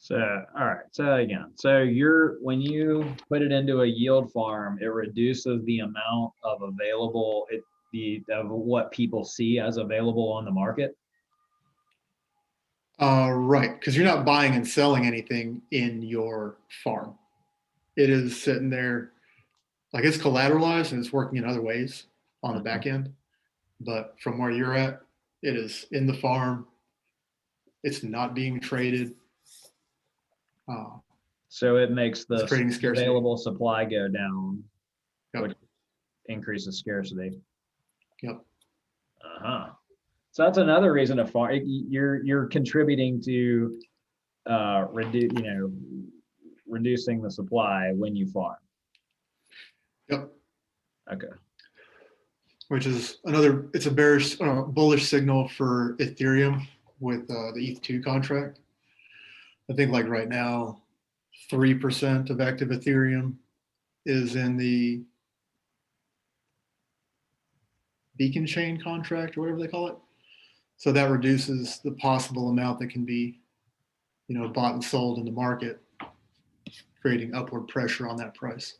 So, all right. So again, when you put it into a yield farm, it reduces the amount of available, of what people see as available on the market. Right, because you're not buying and selling anything in your farm. It is sitting there, like it's collateralized and it's working in other ways on the back end. But from where you're at, it is in the farm. It's not being traded. So it makes the creating scarcity. available supply go down, Yep. which increases scarcity. Yep. So that's another reason to farm. You're contributing to reducing the supply when you farm. Yep. Okay. Which is another, it's a bearish, bullish signal for Ethereum with the ETH2 contract. I think like right now, 3% of active Ethereum is in the beacon chain contract or whatever they call it. So that reduces the possible amount that can be, bought and sold in the market, creating upward pressure on that price.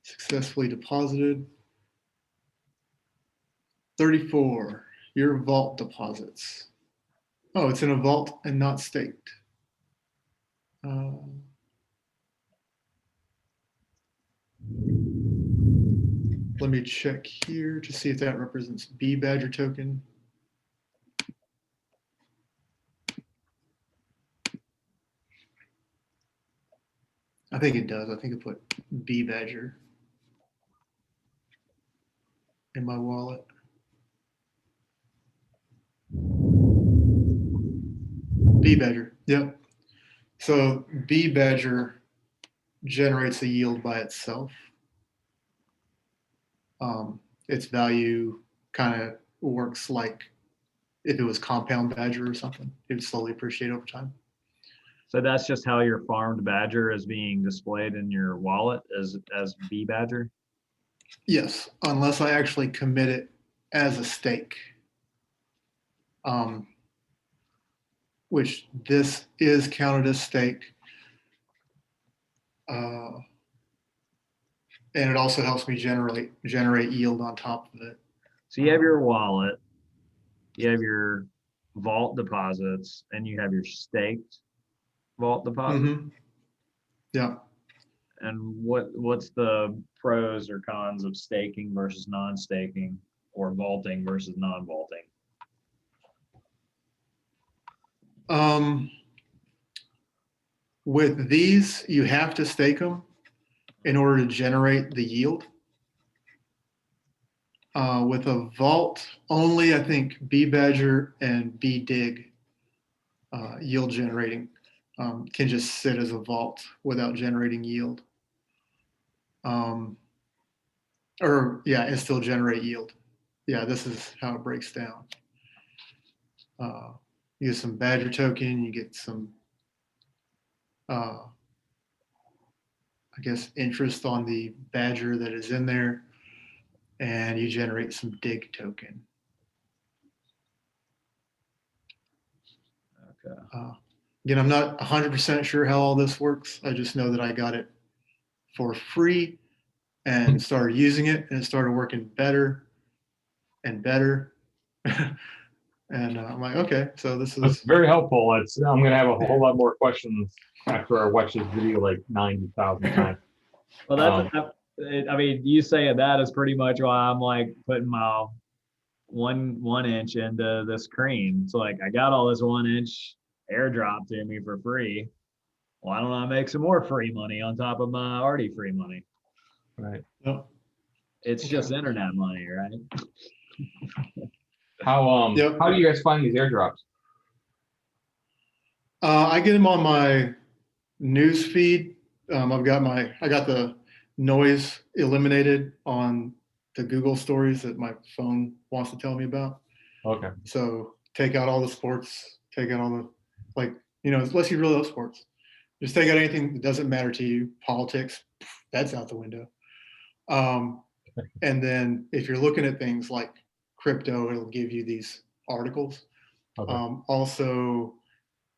Successfully deposited. 34, your vault deposits. Oh, it's in a vault and not staked. Let me check here to see if that represents B Badger token. I think it does. I think I put B Badger in my wallet. B Badger, yep. So B Badger generates a yield by itself. Its value kind of works like if it was compound Badger or something. It would slowly appreciate over time. So that's just how your farmed badger is being displayed in your wallet as B Badger? Yes, unless I actually commit it as a stake. Which this is counted as stake. And it also helps me generate yield on top of it. So you have your wallet, you have your vault deposits, and you have your staked vault deposit. Mm-hmm. Yeah. And what's the pros or cons of staking versus non-staking, or vaulting versus non-vaulting? With these, you have to stake them in order to generate the yield. With a vault only, I think B Badger and B Dig yield generating can just sit as a vault without generating yield. And still generate yield. Yeah, this is how it breaks down. You get some Badger token, you get some, I guess, interest on the Badger that is in there, and you generate some Dig token. Okay. Again, I'm not 100% sure how all this works. I just know that I got it for free and started using it, and it started working better and better. And I'm like, okay, so this That's is very helpful. I'm going to have a whole lot more questions after I watch this video like 90,000 times. Well, I mean, you saying that is pretty much why I'm like putting my one inch into this cream. It's like I got all this 1 inch airdrop to me for free. Why don't I make some more free money on top of my already free money? Right. Yep. It's just internet money, right? Yep. How do you guys find these airdrops? I get them on my news feed. I got the noise eliminated on the Google stories that my phone wants to tell me about. Okay. So take out all the sports, take out all the, like, unless you really love sports, just take out anything that doesn't matter to you. Politics, that's out the window. And then if you're looking at things like crypto, it'll give you these articles. Okay. Also,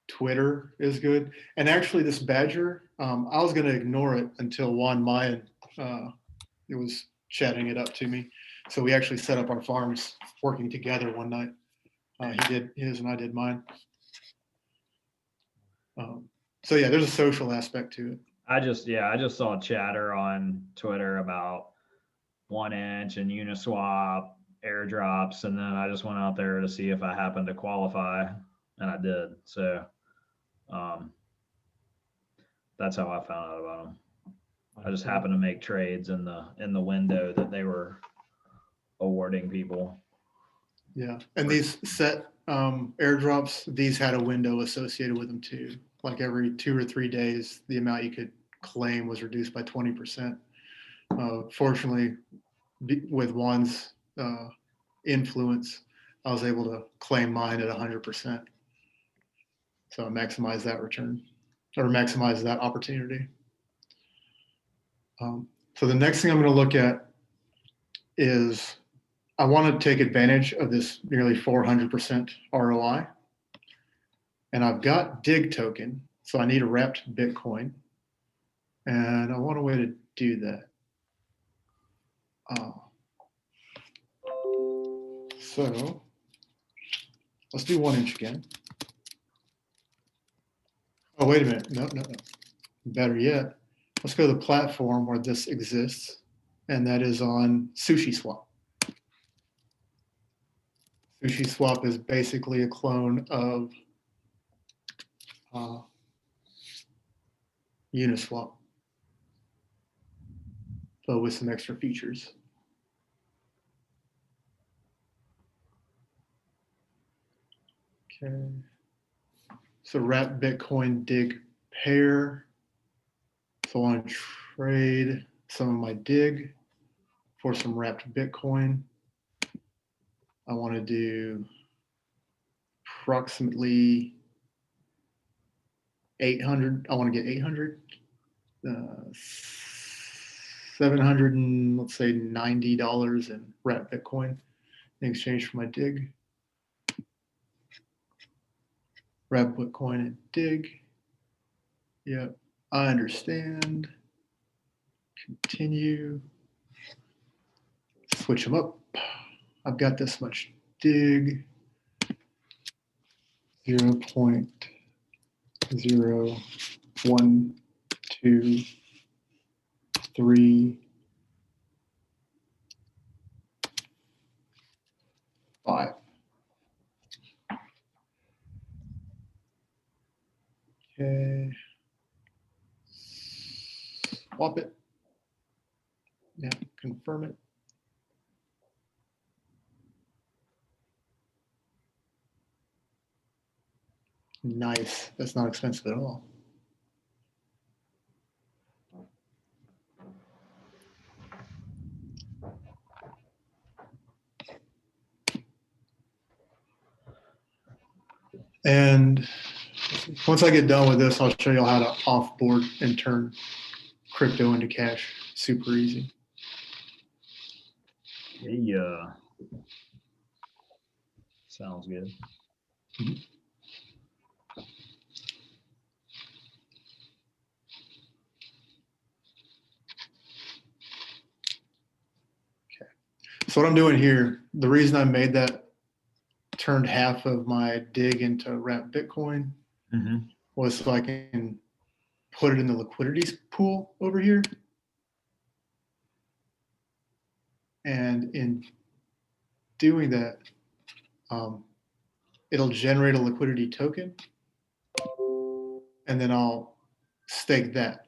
Twitter is good. And actually, this badger, I was going to ignore it until Juan Mayan it was chatting it up to me. So we actually set up our farms working together one night. He did his and I did mine. So yeah, there's a social aspect to it. I just saw chatter on Twitter about 1 inch and Uniswap airdrops, and then I just went out there to see if I happened to qualify, and I did. So that's how I found out about them. I just happened to make trades in the window that they were awarding people. Yeah, and these set airdrops, these had a window associated with them too. Like every 2 or 3 days, the amount you could claim was reduced by 20%. Fortunately, with Juan's influence, I was able to claim mine at 100%. So I maximized that return or maximize that opportunity. So the next thing I'm going to look at is I want to take advantage of this nearly 400% ROI. And I've got DIG token, so I need a wrapped Bitcoin. And I want a way to do that. So let's do 1 inch again. Oh, wait a minute. No. Better yet, let's go to the platform where this exists, and that is on SushiSwap. SushiSwap is basically a clone of Uniswap, but with some extra features. Okay. So wrap Bitcoin dig pair. So I want to trade some of my dig for some wrapped Bitcoin. I want to do approximately 800. I want to get 800, 700 and let's say $90 in wrapped Bitcoin in exchange for my dig. Wrap Bitcoin and dig. Yep, I understand. Continue. Switch them up. I've got this much dig. 0.0123 5. Okay. Swap it. Yeah, confirm it. Nice. That's not expensive at all. And once I get done with this, I'll show you how to offboard and turn crypto into cash. Super easy. Yeah. Sounds good. Okay. So what I'm doing here, the reason I made that turned half of my dig into wrapped Bitcoin was so I can put it in the liquidity pool over here. And in doing that, it'll generate a liquidity token, and then I'll stake that.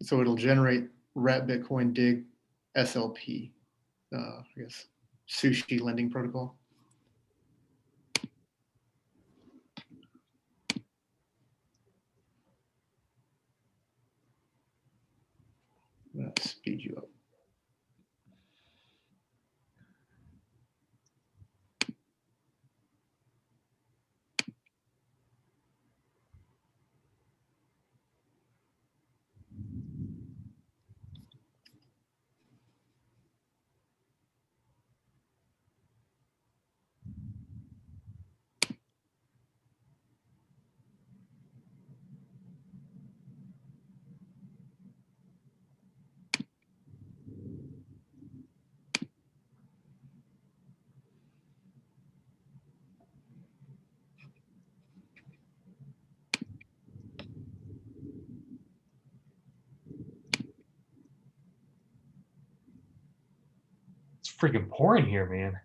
So it'll generate Wrap Bitcoin Dig SLP, I guess, sushi lending protocol. I'm gonna speed you up. It's freaking pouring here, man.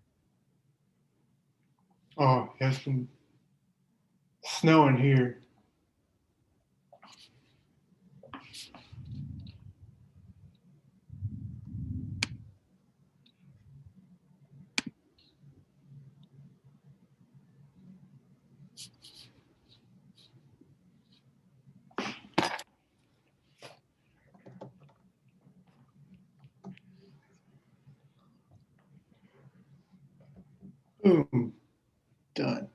Oh, it's been snowing here. Boom, done.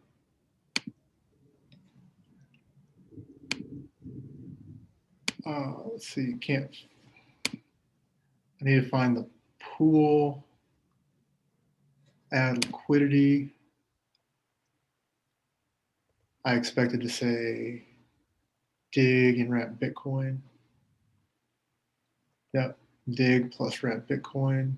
Let's see, can't, I need to find the pool, add liquidity. I expected to say dig and wrap Bitcoin. Yep, dig plus wrap Bitcoin.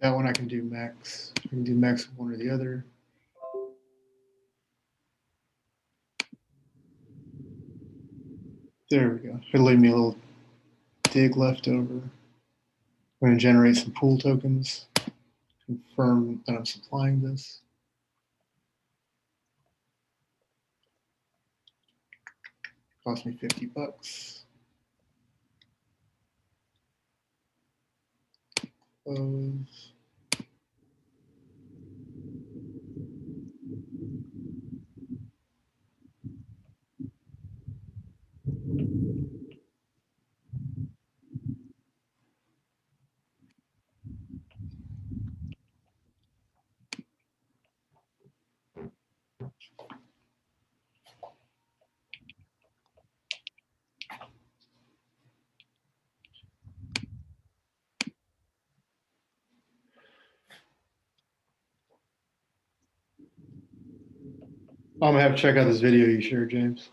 That one I can do max. I can do max of one or the other. There we go. It'll leave me a little dig left over. I'm going to generate some pool tokens. Confirm that I'm supplying this. Cost me $50. Close. I'm gonna have to check out this video you shared, James.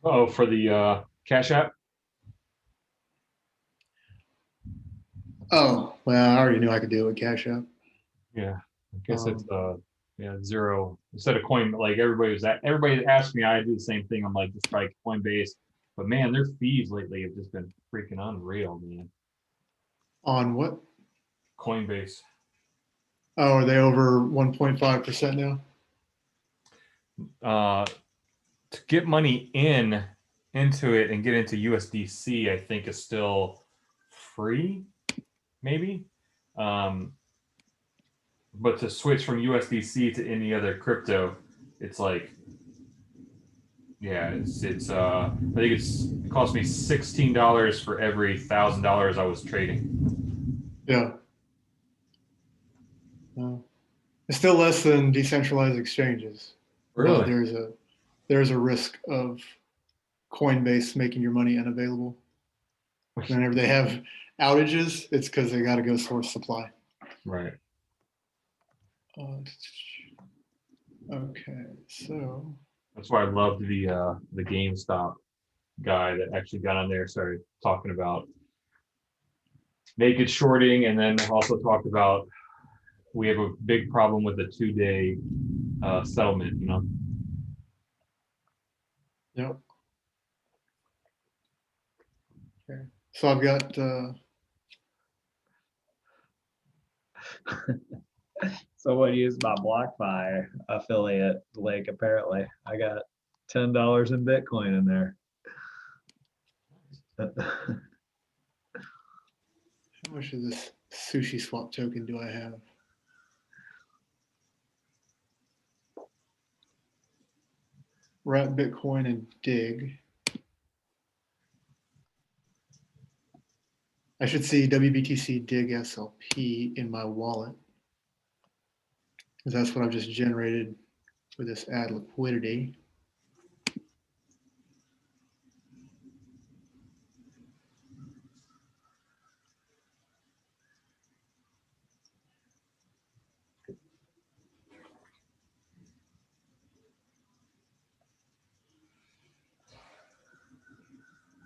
Oh, for the Cash App? Oh, well, I already knew I could do it with Cash App. Yeah, I guess it's yeah, zero instead of coin. Like everybody asked me, I do the same thing. I'm like, just try Coinbase, but man, their fees lately have just been freaking unreal, man. On what? Coinbase. Oh, are they over 1.5% now? To get money into it and get into USDC, I think is still free, maybe. But to switch from USDC to any other crypto, it's like, yeah, it's I think it cost me $16 for every $1,000 I was trading. Yeah. It's still less than decentralized exchanges. Really? There's a risk of Coinbase making your money unavailable. Whenever they have outages, it's because they got to go source supply. Right. Okay, so That's why I loved the GameStop guy that actually got on there, started talking about naked shorting, and then also talked about we have a big problem with the 2-day settlement. yep. Okay. So I've got Someone used my BlockFi affiliate link, apparently. I got $10 in Bitcoin in there. how much of this sushi swap token do I have? Wrap Bitcoin and dig. I should see WBTC dig SLP in my wallet, because that's what I've just generated with this add liquidity.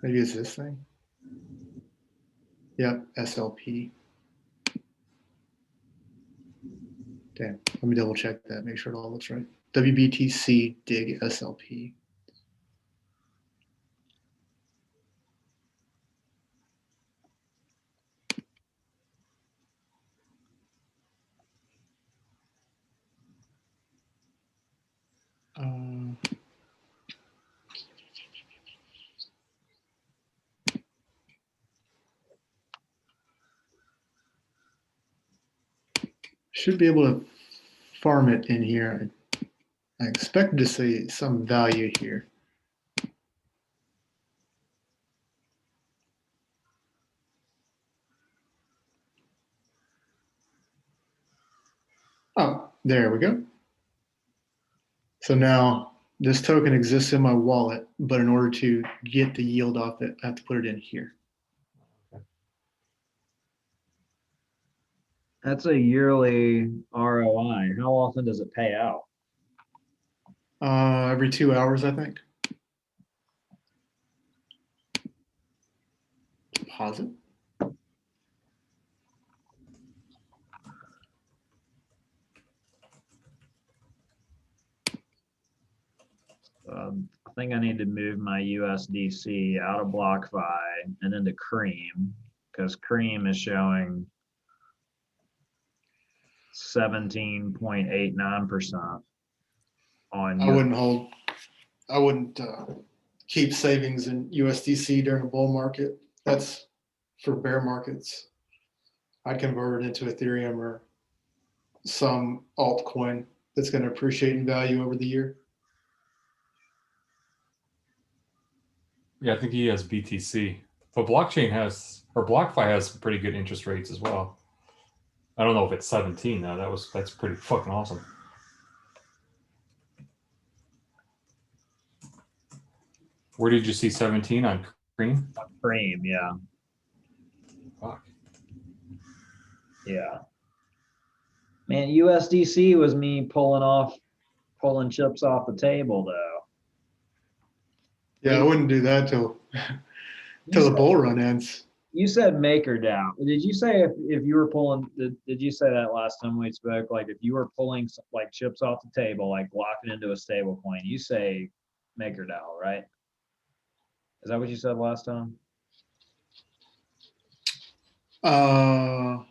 Maybe it's this thing. Yep, SLP. Damn, let me double check that, make sure it all looks right. WBTC dig SLP. Should be able to farm it in here. I expect to see some value here. Oh, there we go. So now this token exists in my wallet, but in order to get the yield off it, I have to put it in here. That's a yearly ROI. How often does it pay out? Every 2 hours, I think. Deposit. I think I need to move my USDC out of BlockFi and into Cream, because Cream is showing 17.89% on I wouldn't keep savings in USDC during a bull market. That's for bear markets. I'd convert it into Ethereum or some altcoin that's going to appreciate in value over the year. Yeah, I think he has BTC, but blockchain has, or BlockFi has pretty good interest rates as well. I don't know if it's 17 though. That's pretty fucking awesome. Where did you see 17 on Cream? Cream, yeah. Fuck. Yeah. Man, USDC was me pulling chips off the table though. Yeah, I wouldn't do that till the bull run ends. You said MakerDAO. Did you say if you were pulling, did you say that last time we spoke? Like if you were pulling like chips off the table, like locking into a stable coin, you say MakerDAO, right? Is that what you said last time? Oh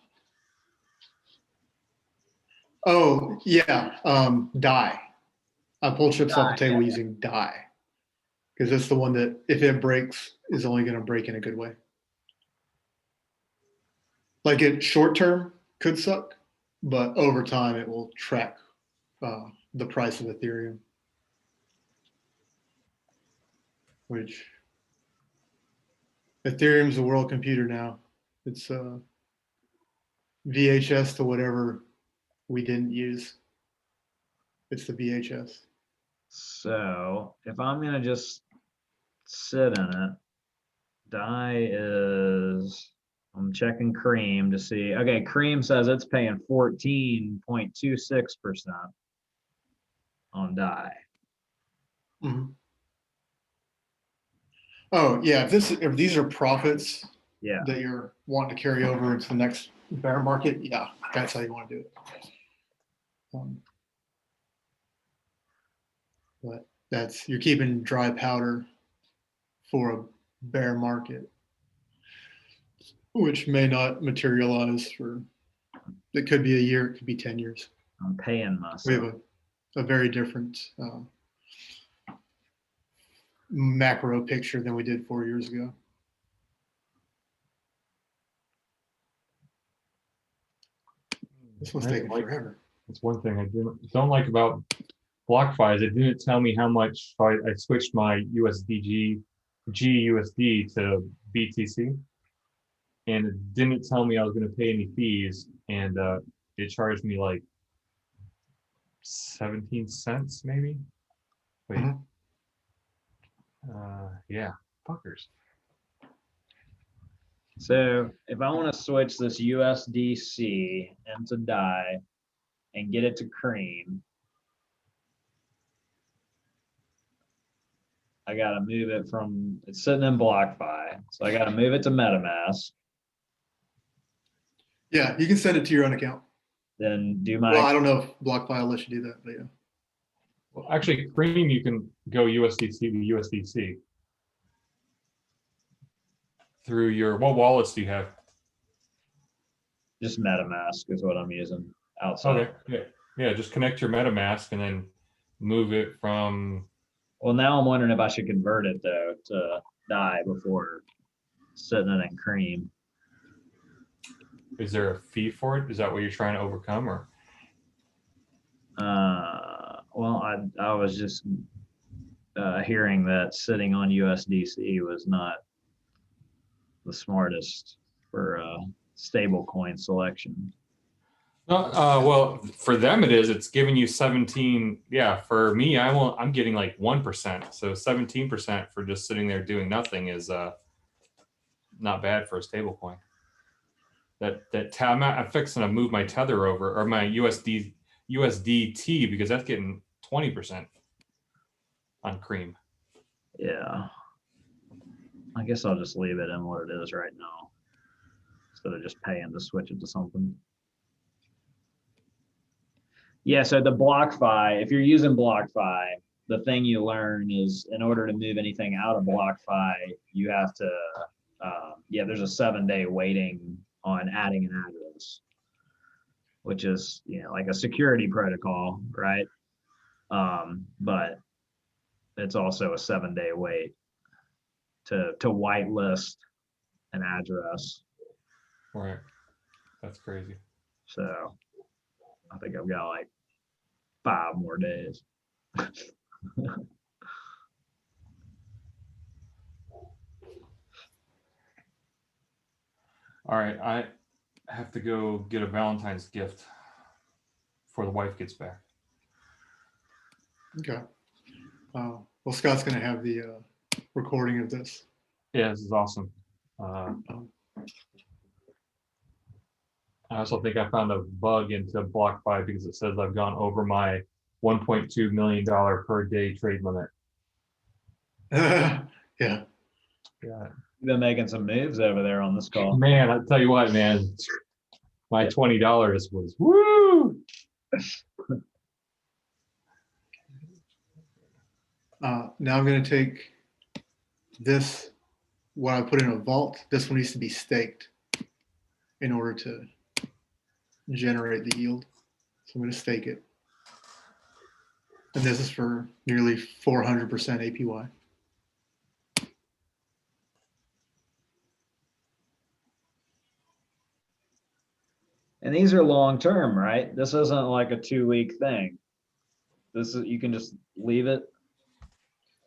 yeah, DAI. I pull chips off the table using DAI because that's the one that if it breaks is only going to break in a good way. Like it short term could suck, but over time it will track the price of Ethereum, which Ethereum's a world computer now. It's VHS to whatever we didn't use. It's the VHS. So if I'm gonna just sit in it, DAI is, I'm checking Cream to see. Okay, Cream says it's paying 14.26% on DAI. Mm-hmm. Oh yeah, if these are profits Yeah. that you're wanting to carry over into the next bear market, yeah, that's how you want to do it. But you're keeping dry powder for a bear market. which may not materialize for, it could be a year, it could be 10 years. I'm paying We have myself. a very different macro picture than we did 4 years ago. This one's taking forever. That's one thing I don't like about BlockFi is it didn't tell me how much. So I switched my GUSD to BTC, and it didn't tell me I was going to pay any fees, and it charged me like 17 cents maybe. Wait. Mhm. Yeah, fuckers. So if I want to switch this USDC into DAI and get it to Cream, I got to move it from, it's sitting in BlockFi. So I got to move it to MetaMask, Yeah, you can send it to your own account. then do Well, I my, don't know if BlockFi will let you do that, but yeah. Well, actually, Cream you can go USDC to USDC through your. What wallets do you have? just MetaMask is what I'm using outside. Okay, yeah. Just connect your MetaMask and then move it from. Well, now I'm wondering if I should convert it though to DAI before setting it in Cream. Is there a fee for it? Is that what you're trying to overcome, or? Well, I was just hearing that sitting on USDC was not the smartest for stable coin selection. Well, for them it is. It's giving you 17. Yeah, for me, I'm getting like 1%. So 17% for just sitting there doing nothing is not bad for a stable coin. I'm fixing to move my tether over or my USDT because that's getting 20% on Cream. Yeah. I guess I'll just leave it in what it is right now instead of just paying to switch it to something. Yeah, so the BlockFi, if you're using BlockFi, the thing you learn is in order to move anything out of BlockFi, you have to, there's a 7-day waiting on adding an address, which is, like a security protocol, right? But it's also a 7-day wait to whitelist an address. Right. That's crazy. So I think I've got like 5 more days. All right. I have to go get a Valentine's gift before the wife gets back. Okay. Well, Scott's going to have the recording of this. Yeah, this is awesome. I also think I found a bug into BlockFi because it says I've gone over my $1.2 million per day trade limit. Yeah. Yeah. You've been making some moves over there on this call. Man, I'll tell you what, man. My $20 was woo. Now I'm going to take this, what I put in a vault. This one needs to be staked in order to generate the yield. So I'm going to stake it. And this is for nearly 400% APY. And these are long term, right? This isn't like a 2-week thing. This is, you can just leave it.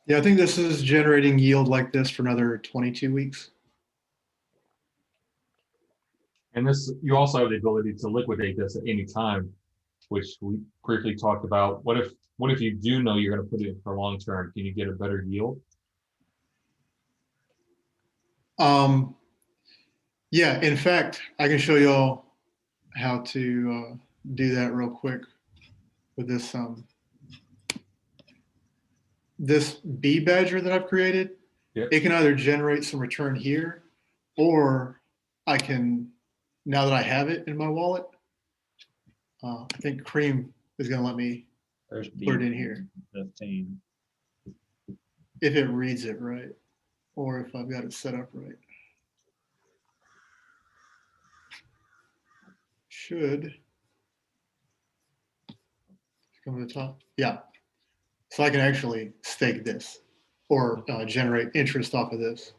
Yeah, I think this is generating yield like this for another 22 weeks. And this, you also have the ability to liquidate this at any time, which we briefly talked about. What if you do know you're going to put it in for long term? Can you get a better yield? Yeah, in fact, I can show you all how to do that real quick with this this bee badger that I've created. Yep. It can either generate some return here, or I can, now that I have it in my wallet, I think Cream is going to let me There's put it in here 15. if it reads it right, or if I've got it set up right. should come to the top. Yeah. So I can actually stake this or generate interest off of this.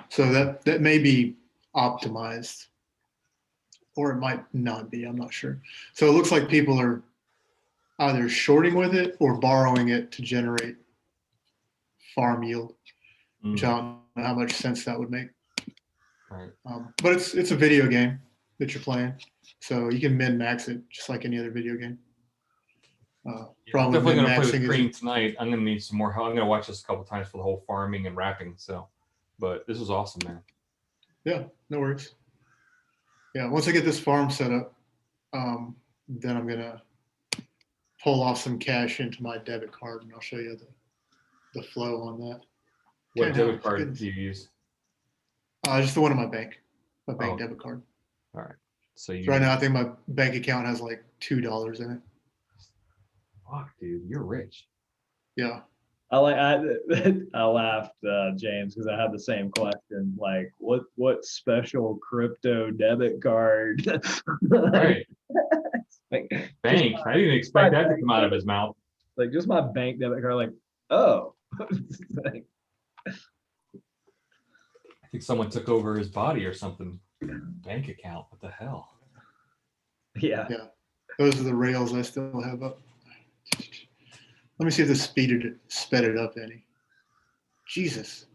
So that may be optimized, or it might not be. I'm not sure. So it looks like people are either shorting with it or borrowing it to generate farm yield, which I don't know how much sense that would make. Right. But it's a video game that you're playing, so you can min max it just like any other video game. I'm definitely min gonna play maxing with cream is tonight. I'm gonna need some more help. I'm gonna watch this a couple times for the whole farming and wrapping. So, but this was awesome, man. yeah, no worries. Yeah, once I get this farm set up, then I'm gonna pull off some cash into my debit card, and I'll show you the flow on that. What Can't debit help, card goodness. do you use? Just the one in my bank Oh. debit card. All right. So you. So right now, I think my bank account has like $2 in it. Fuck, dude, you're rich. Yeah. I laughed, James, because I had the same question. Like, what special crypto debit card? Right. Like, Bank. I didn't expect that to come out of his mouth. like just my bank debit card. Like, oh, like, I think someone took over his body or something. Bank account. What the hell? yeah. Yeah. Those are the rails I still have up. Let me see if this sped it up any. Jesus.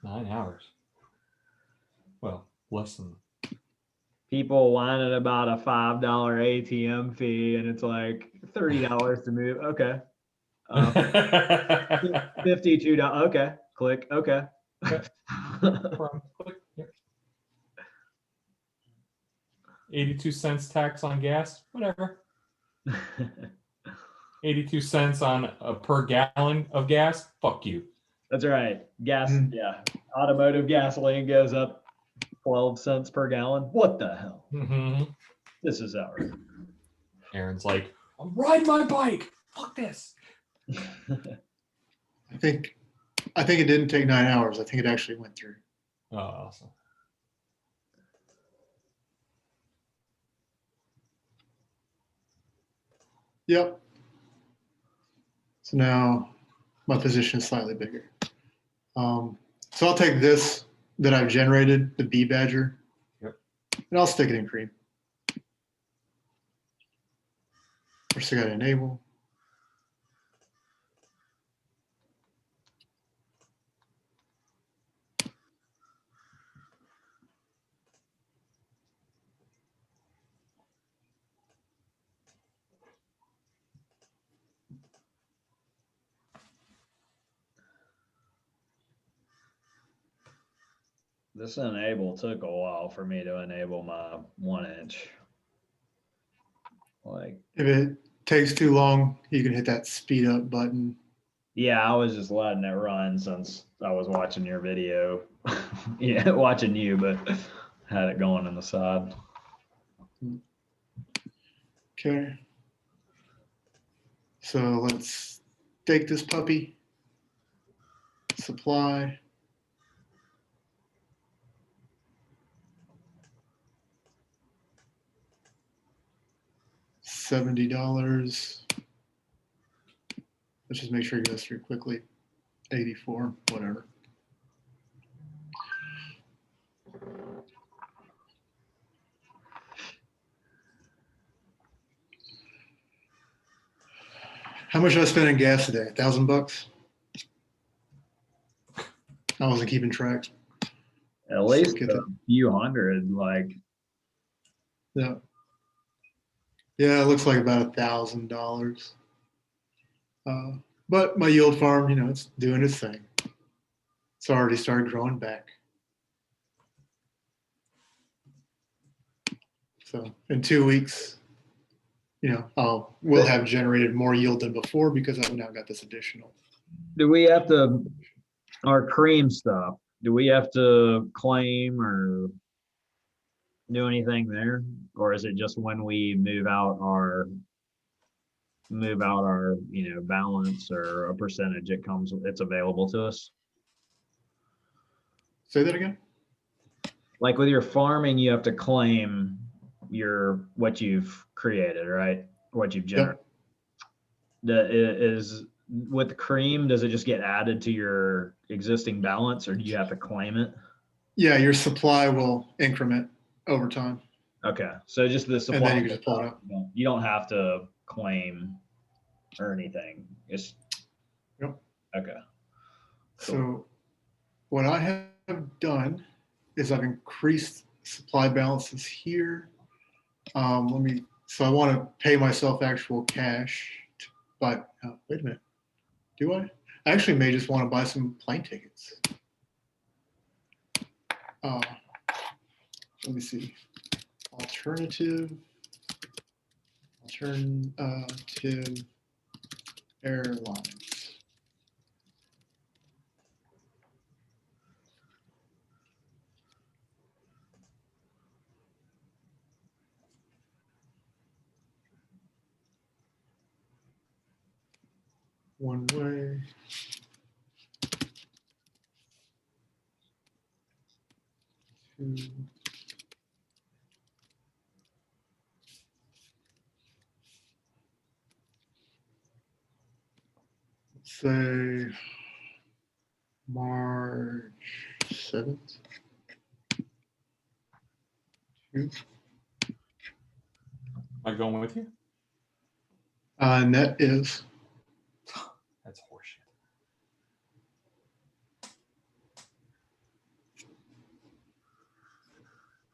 9 hours. Well, less than. People whining about a $5 ATM fee, and it's like $30 to move. Okay. $52. Okay. Click. Okay. Click. Yep. 82 cents tax on gas. Whatever. 82 cents on a per gallon of gas. Fuck you. That's right. Gas. Yeah. Automotive gasoline goes up 12 cents per gallon. What the hell? Mm-hmm. This is outrageous. Aaron's like, I'm riding my bike. Fuck this. I think it didn't take 9 hours. I think it actually went through. Oh, awesome. Yep. So now my position is slightly bigger. So I'll take this that I've generated, the bee badger, Yep. and I'll stick it in cream. First I got to enable. This enable took a while for me to enable my 1-inch. Like, If it takes too long, you can hit that speed up button. yeah, I was just letting it run since I was watching your video. Yeah, watching you, but had it going on the side. Okay. So let's take this puppy. Supply. $70. Let's just make sure it goes through quickly. 84, whatever. How much did I spend on gas today? $1,000? I wasn't keeping track. At least a few hundred, like. Yeah. Yeah, it looks like about $1,000. But my yield farm, it's doing its thing. It's already started growing back. So in 2 weeks, we'll have generated more yield than before because I've now got this additional. Do we have to, our cream stuff, do we have to claim or do anything there? Or is it just when we move out our balance or a percentage, it's available to us? Say that again? like with your farming, you have to claim what you've created, right? What you've generated. Yep. Is with cream, does it just get added to your existing balance, or do you have to claim it? Yeah, your supply will increment over time, Okay, so just the and supply. then you can just pull it out. You don't have to claim or anything. It's Yep. okay. Cool. So what I have done is I've increased supply balances here. So I want to pay myself actual cash, but wait a minute, do I? I actually may just want to buy some plane tickets. Let me see, alternative airlines. One way. Two. Let's say March 7th. Two. Am I going with you? And that is That's horseshit.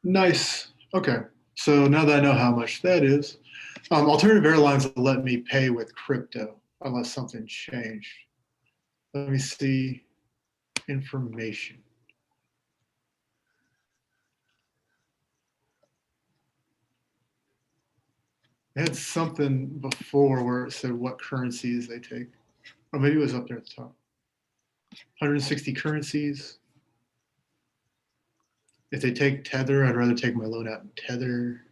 nice. Okay. So now that I know how much that is, alternative airlines will let me pay with crypto unless something changed. Let me see information. They had something before where it said what currencies they take. Or maybe it was up there at the top. 160 currencies. If they take Tether, I'd rather take my loan out in Tether.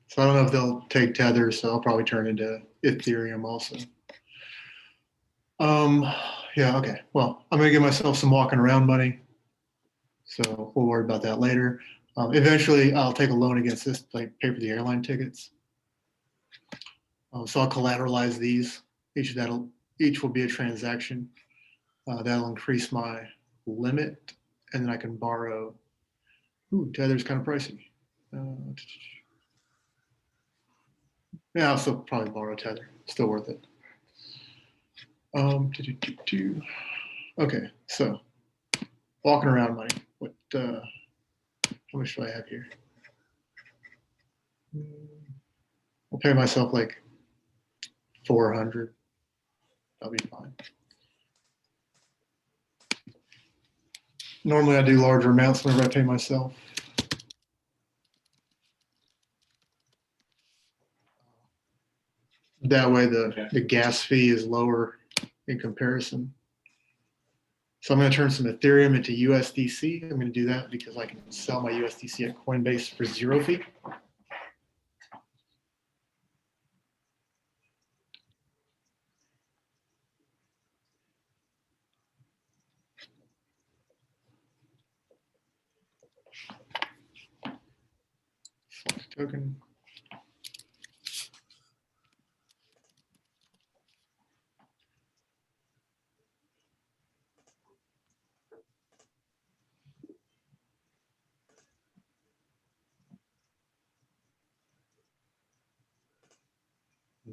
So I don't know if they'll take Tether, so I'll probably turn into Ethereum also. Yeah, okay. Well, I'm gonna give myself some walking around money. So we'll worry about that later. Eventually, I'll take a loan against this, like pay for the airline tickets. So I'll collateralize these. Each will be a transaction. That'll increase my limit, and then I can borrow. Ooh, Tether's kind of pricey. Yeah, I'll still probably borrow Tether. Still worth it. Okay, so walking around money. What? How much do I have here? I'll pay myself like 400. That'll be fine. Normally, I do larger amounts whenever I pay myself. That way, the gas fee is lower in comparison. So I'm going to turn some Ethereum into USDC. I'm going to do that because I can sell my USDC at Coinbase for 0 fee. Select token.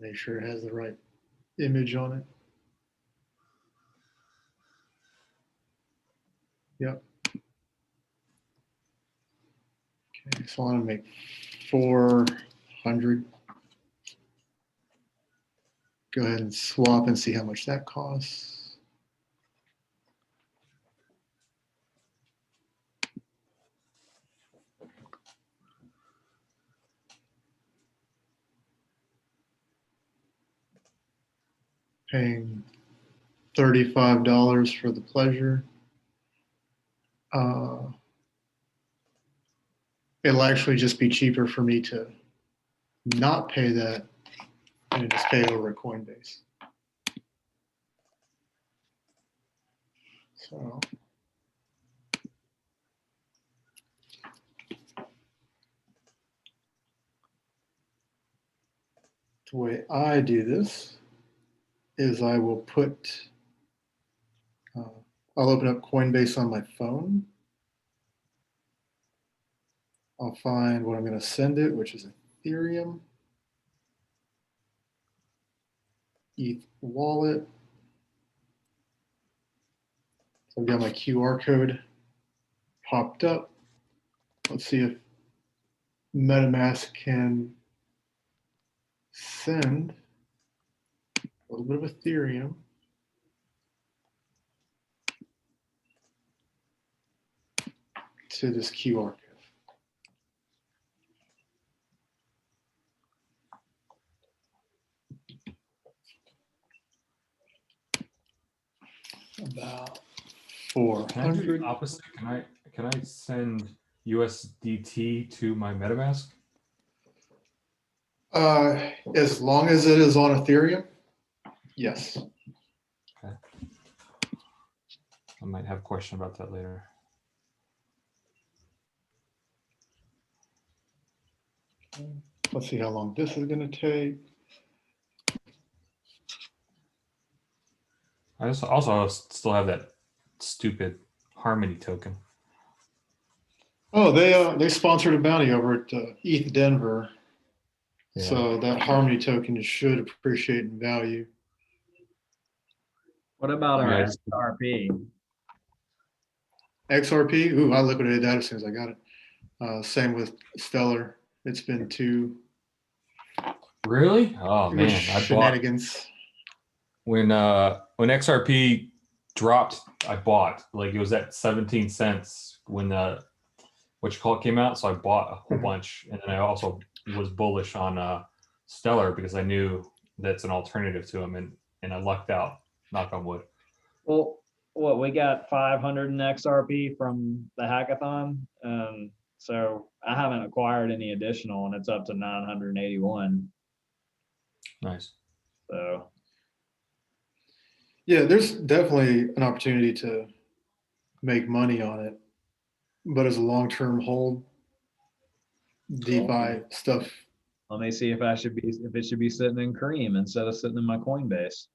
Make sure it has the right image on it. Yep. Okay, so I want to make 400. Go ahead and swap and see how much that costs. paying $35 for the pleasure. It'll actually just be cheaper for me to not pay that and just pay it over at Coinbase. So the way I do this is I will I'll open up Coinbase on my phone. I'll find what I'm going to send it, which is Ethereum, ETH wallet. So I've got my QR code popped up. Let's see if MetaMask can send a little bit of Ethereum. To this QR code. About Can I do 400. the opposite? Can I send USDT to my MetaMask? As long as it is on Ethereum, yes. Okay. I might have a question about that later. Let's see how long this is going to take. I just also still have that stupid Harmony token. Oh, they sponsored a bounty over at ETH Denver. Yeah. So that Harmony token should appreciate in value. What about our Yeah, XRP? XRP, ooh, I liquidated that as soon as I got it. Same with Stellar. It's been two Really? Oh man, I bought shenanigans. when XRP dropped. I bought, like, it was at 17 cents when what you call it came out. So I bought a whole bunch, and then I also was bullish on Stellar because I knew that's an alternative to them, and I lucked out. Knock on wood. Well, what we got 500 in XRP from the hackathon. So I haven't acquired any additional, and it's up to 981. Nice. So Yeah, there's definitely an opportunity to make money on it, but as a long-term hold, DeFi stuff. let me see if it should be sitting in Cream instead of sitting in my Coinbase.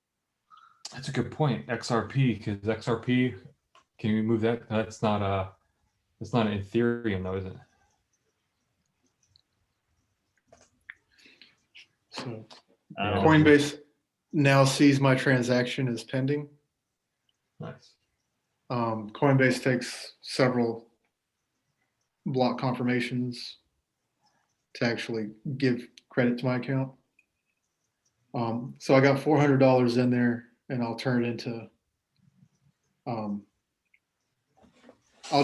That's a good point. XRP, because XRP, can you move that? That's not an Ethereum though, is it? So Yeah. Coinbase now sees my transaction as pending. Nice. Coinbase takes several block confirmations to actually give credit to my account. So I got $400 in there, and I'll turn it into. I'll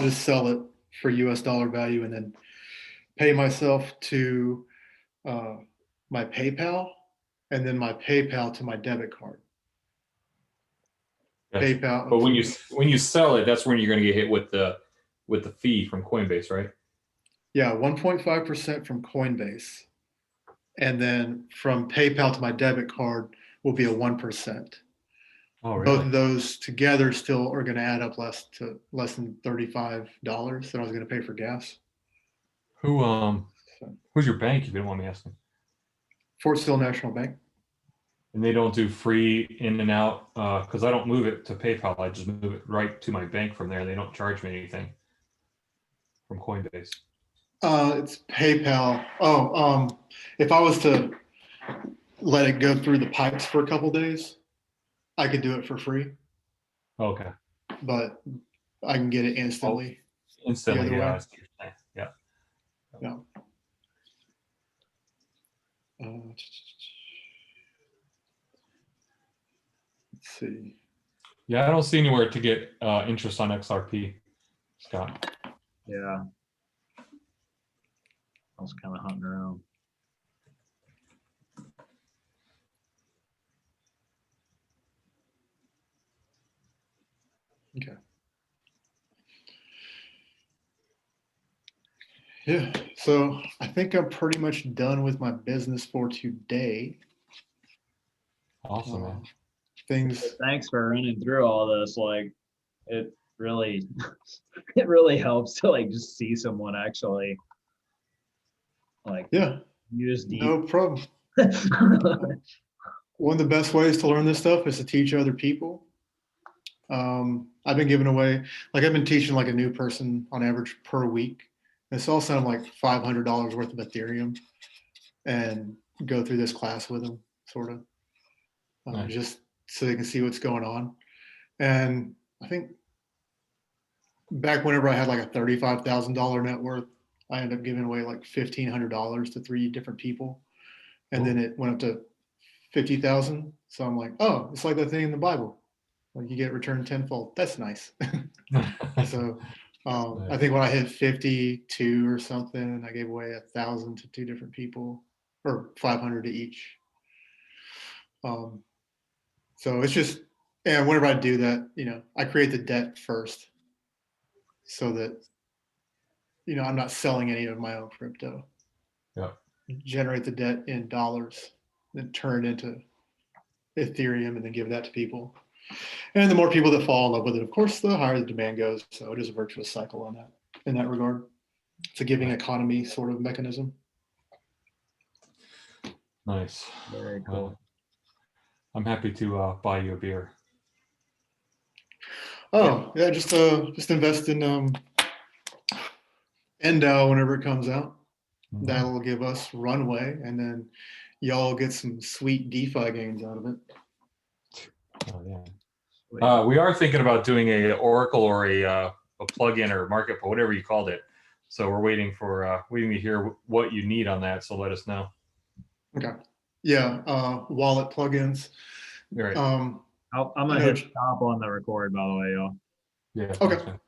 just sell it for US dollar value, and then pay myself to my PayPal, and then my PayPal to my debit card. Gotcha. PayPal. But when you sell it, that's when you're going to get hit with the fee from Coinbase, right? Yeah, 1.5% from Coinbase, and then from PayPal to my debit card will be a 1%. Oh, really? Both of those together still are going to add up less than $35 that I was going to pay for gas. Who's your bank? If you don't want me asking. Fort Sill National Bank. And they don't do free in and out because I don't move it to PayPal. I just move it right to my bank from there. They don't charge me anything from Coinbase. It's PayPal. If I was to let it go through the pipes for a couple days, I could do it for free, Okay. but I can get it instantly. Instantly, The other yeah. way. Yeah. Yeah. Let's see. Yeah, I don't see anywhere to get interest on XRP, Scott. Yeah. I was kind of hunting around. Okay. Yeah, so I think I'm pretty much done with my business for today. Awesome, man. Things, Thanks for running through all this. Like, it really, it really helps to like just see someone actually like yeah, use deep. no problem. One of the best ways to learn this stuff is to teach other people. I've been giving away, like I've been teaching like a new person on average per week. It's all sound like $500 worth of Ethereum and go through this class with them, sort of, Nice. just so they can see what's going on. And I think back whenever I had like a $35,000 net worth, I ended up giving away like $1,500 to 3 different people. And then it went up to 50,000. So I'm like, oh, it's like that thing in the Bible. Like you get returned tenfold. That's nice. So I think when I hit 52 or something, I gave away 1,000 to 2 different people, or 500 to each. So it's just, and whenever I do that, I create the debt first so that, I'm not selling any of my own crypto. Yeah. Generate the debt in dollars, then turn it into Ethereum and then give that to people. And the more people that fall in love with it, of course, the higher the demand goes. So it is a virtuous cycle on that, in that regard. It's a giving economy sort of mechanism. Nice. Very cool. I'm happy to buy you a beer. Oh yeah, just invest in Endo whenever it comes out. Mhm. That'll give us runway, and then y'all get some sweet DeFi gains out of it. Oh, yeah. We are thinking about doing a Oracle or a plugin or market, or whatever you called it. So we're waiting to hear what you need on that. So let us know. Okay. Yeah. Wallet plugins. You're right. Um, I'm gonna hit stop on the record, by the way, y'all. Yeah. Okay. Thanks, man.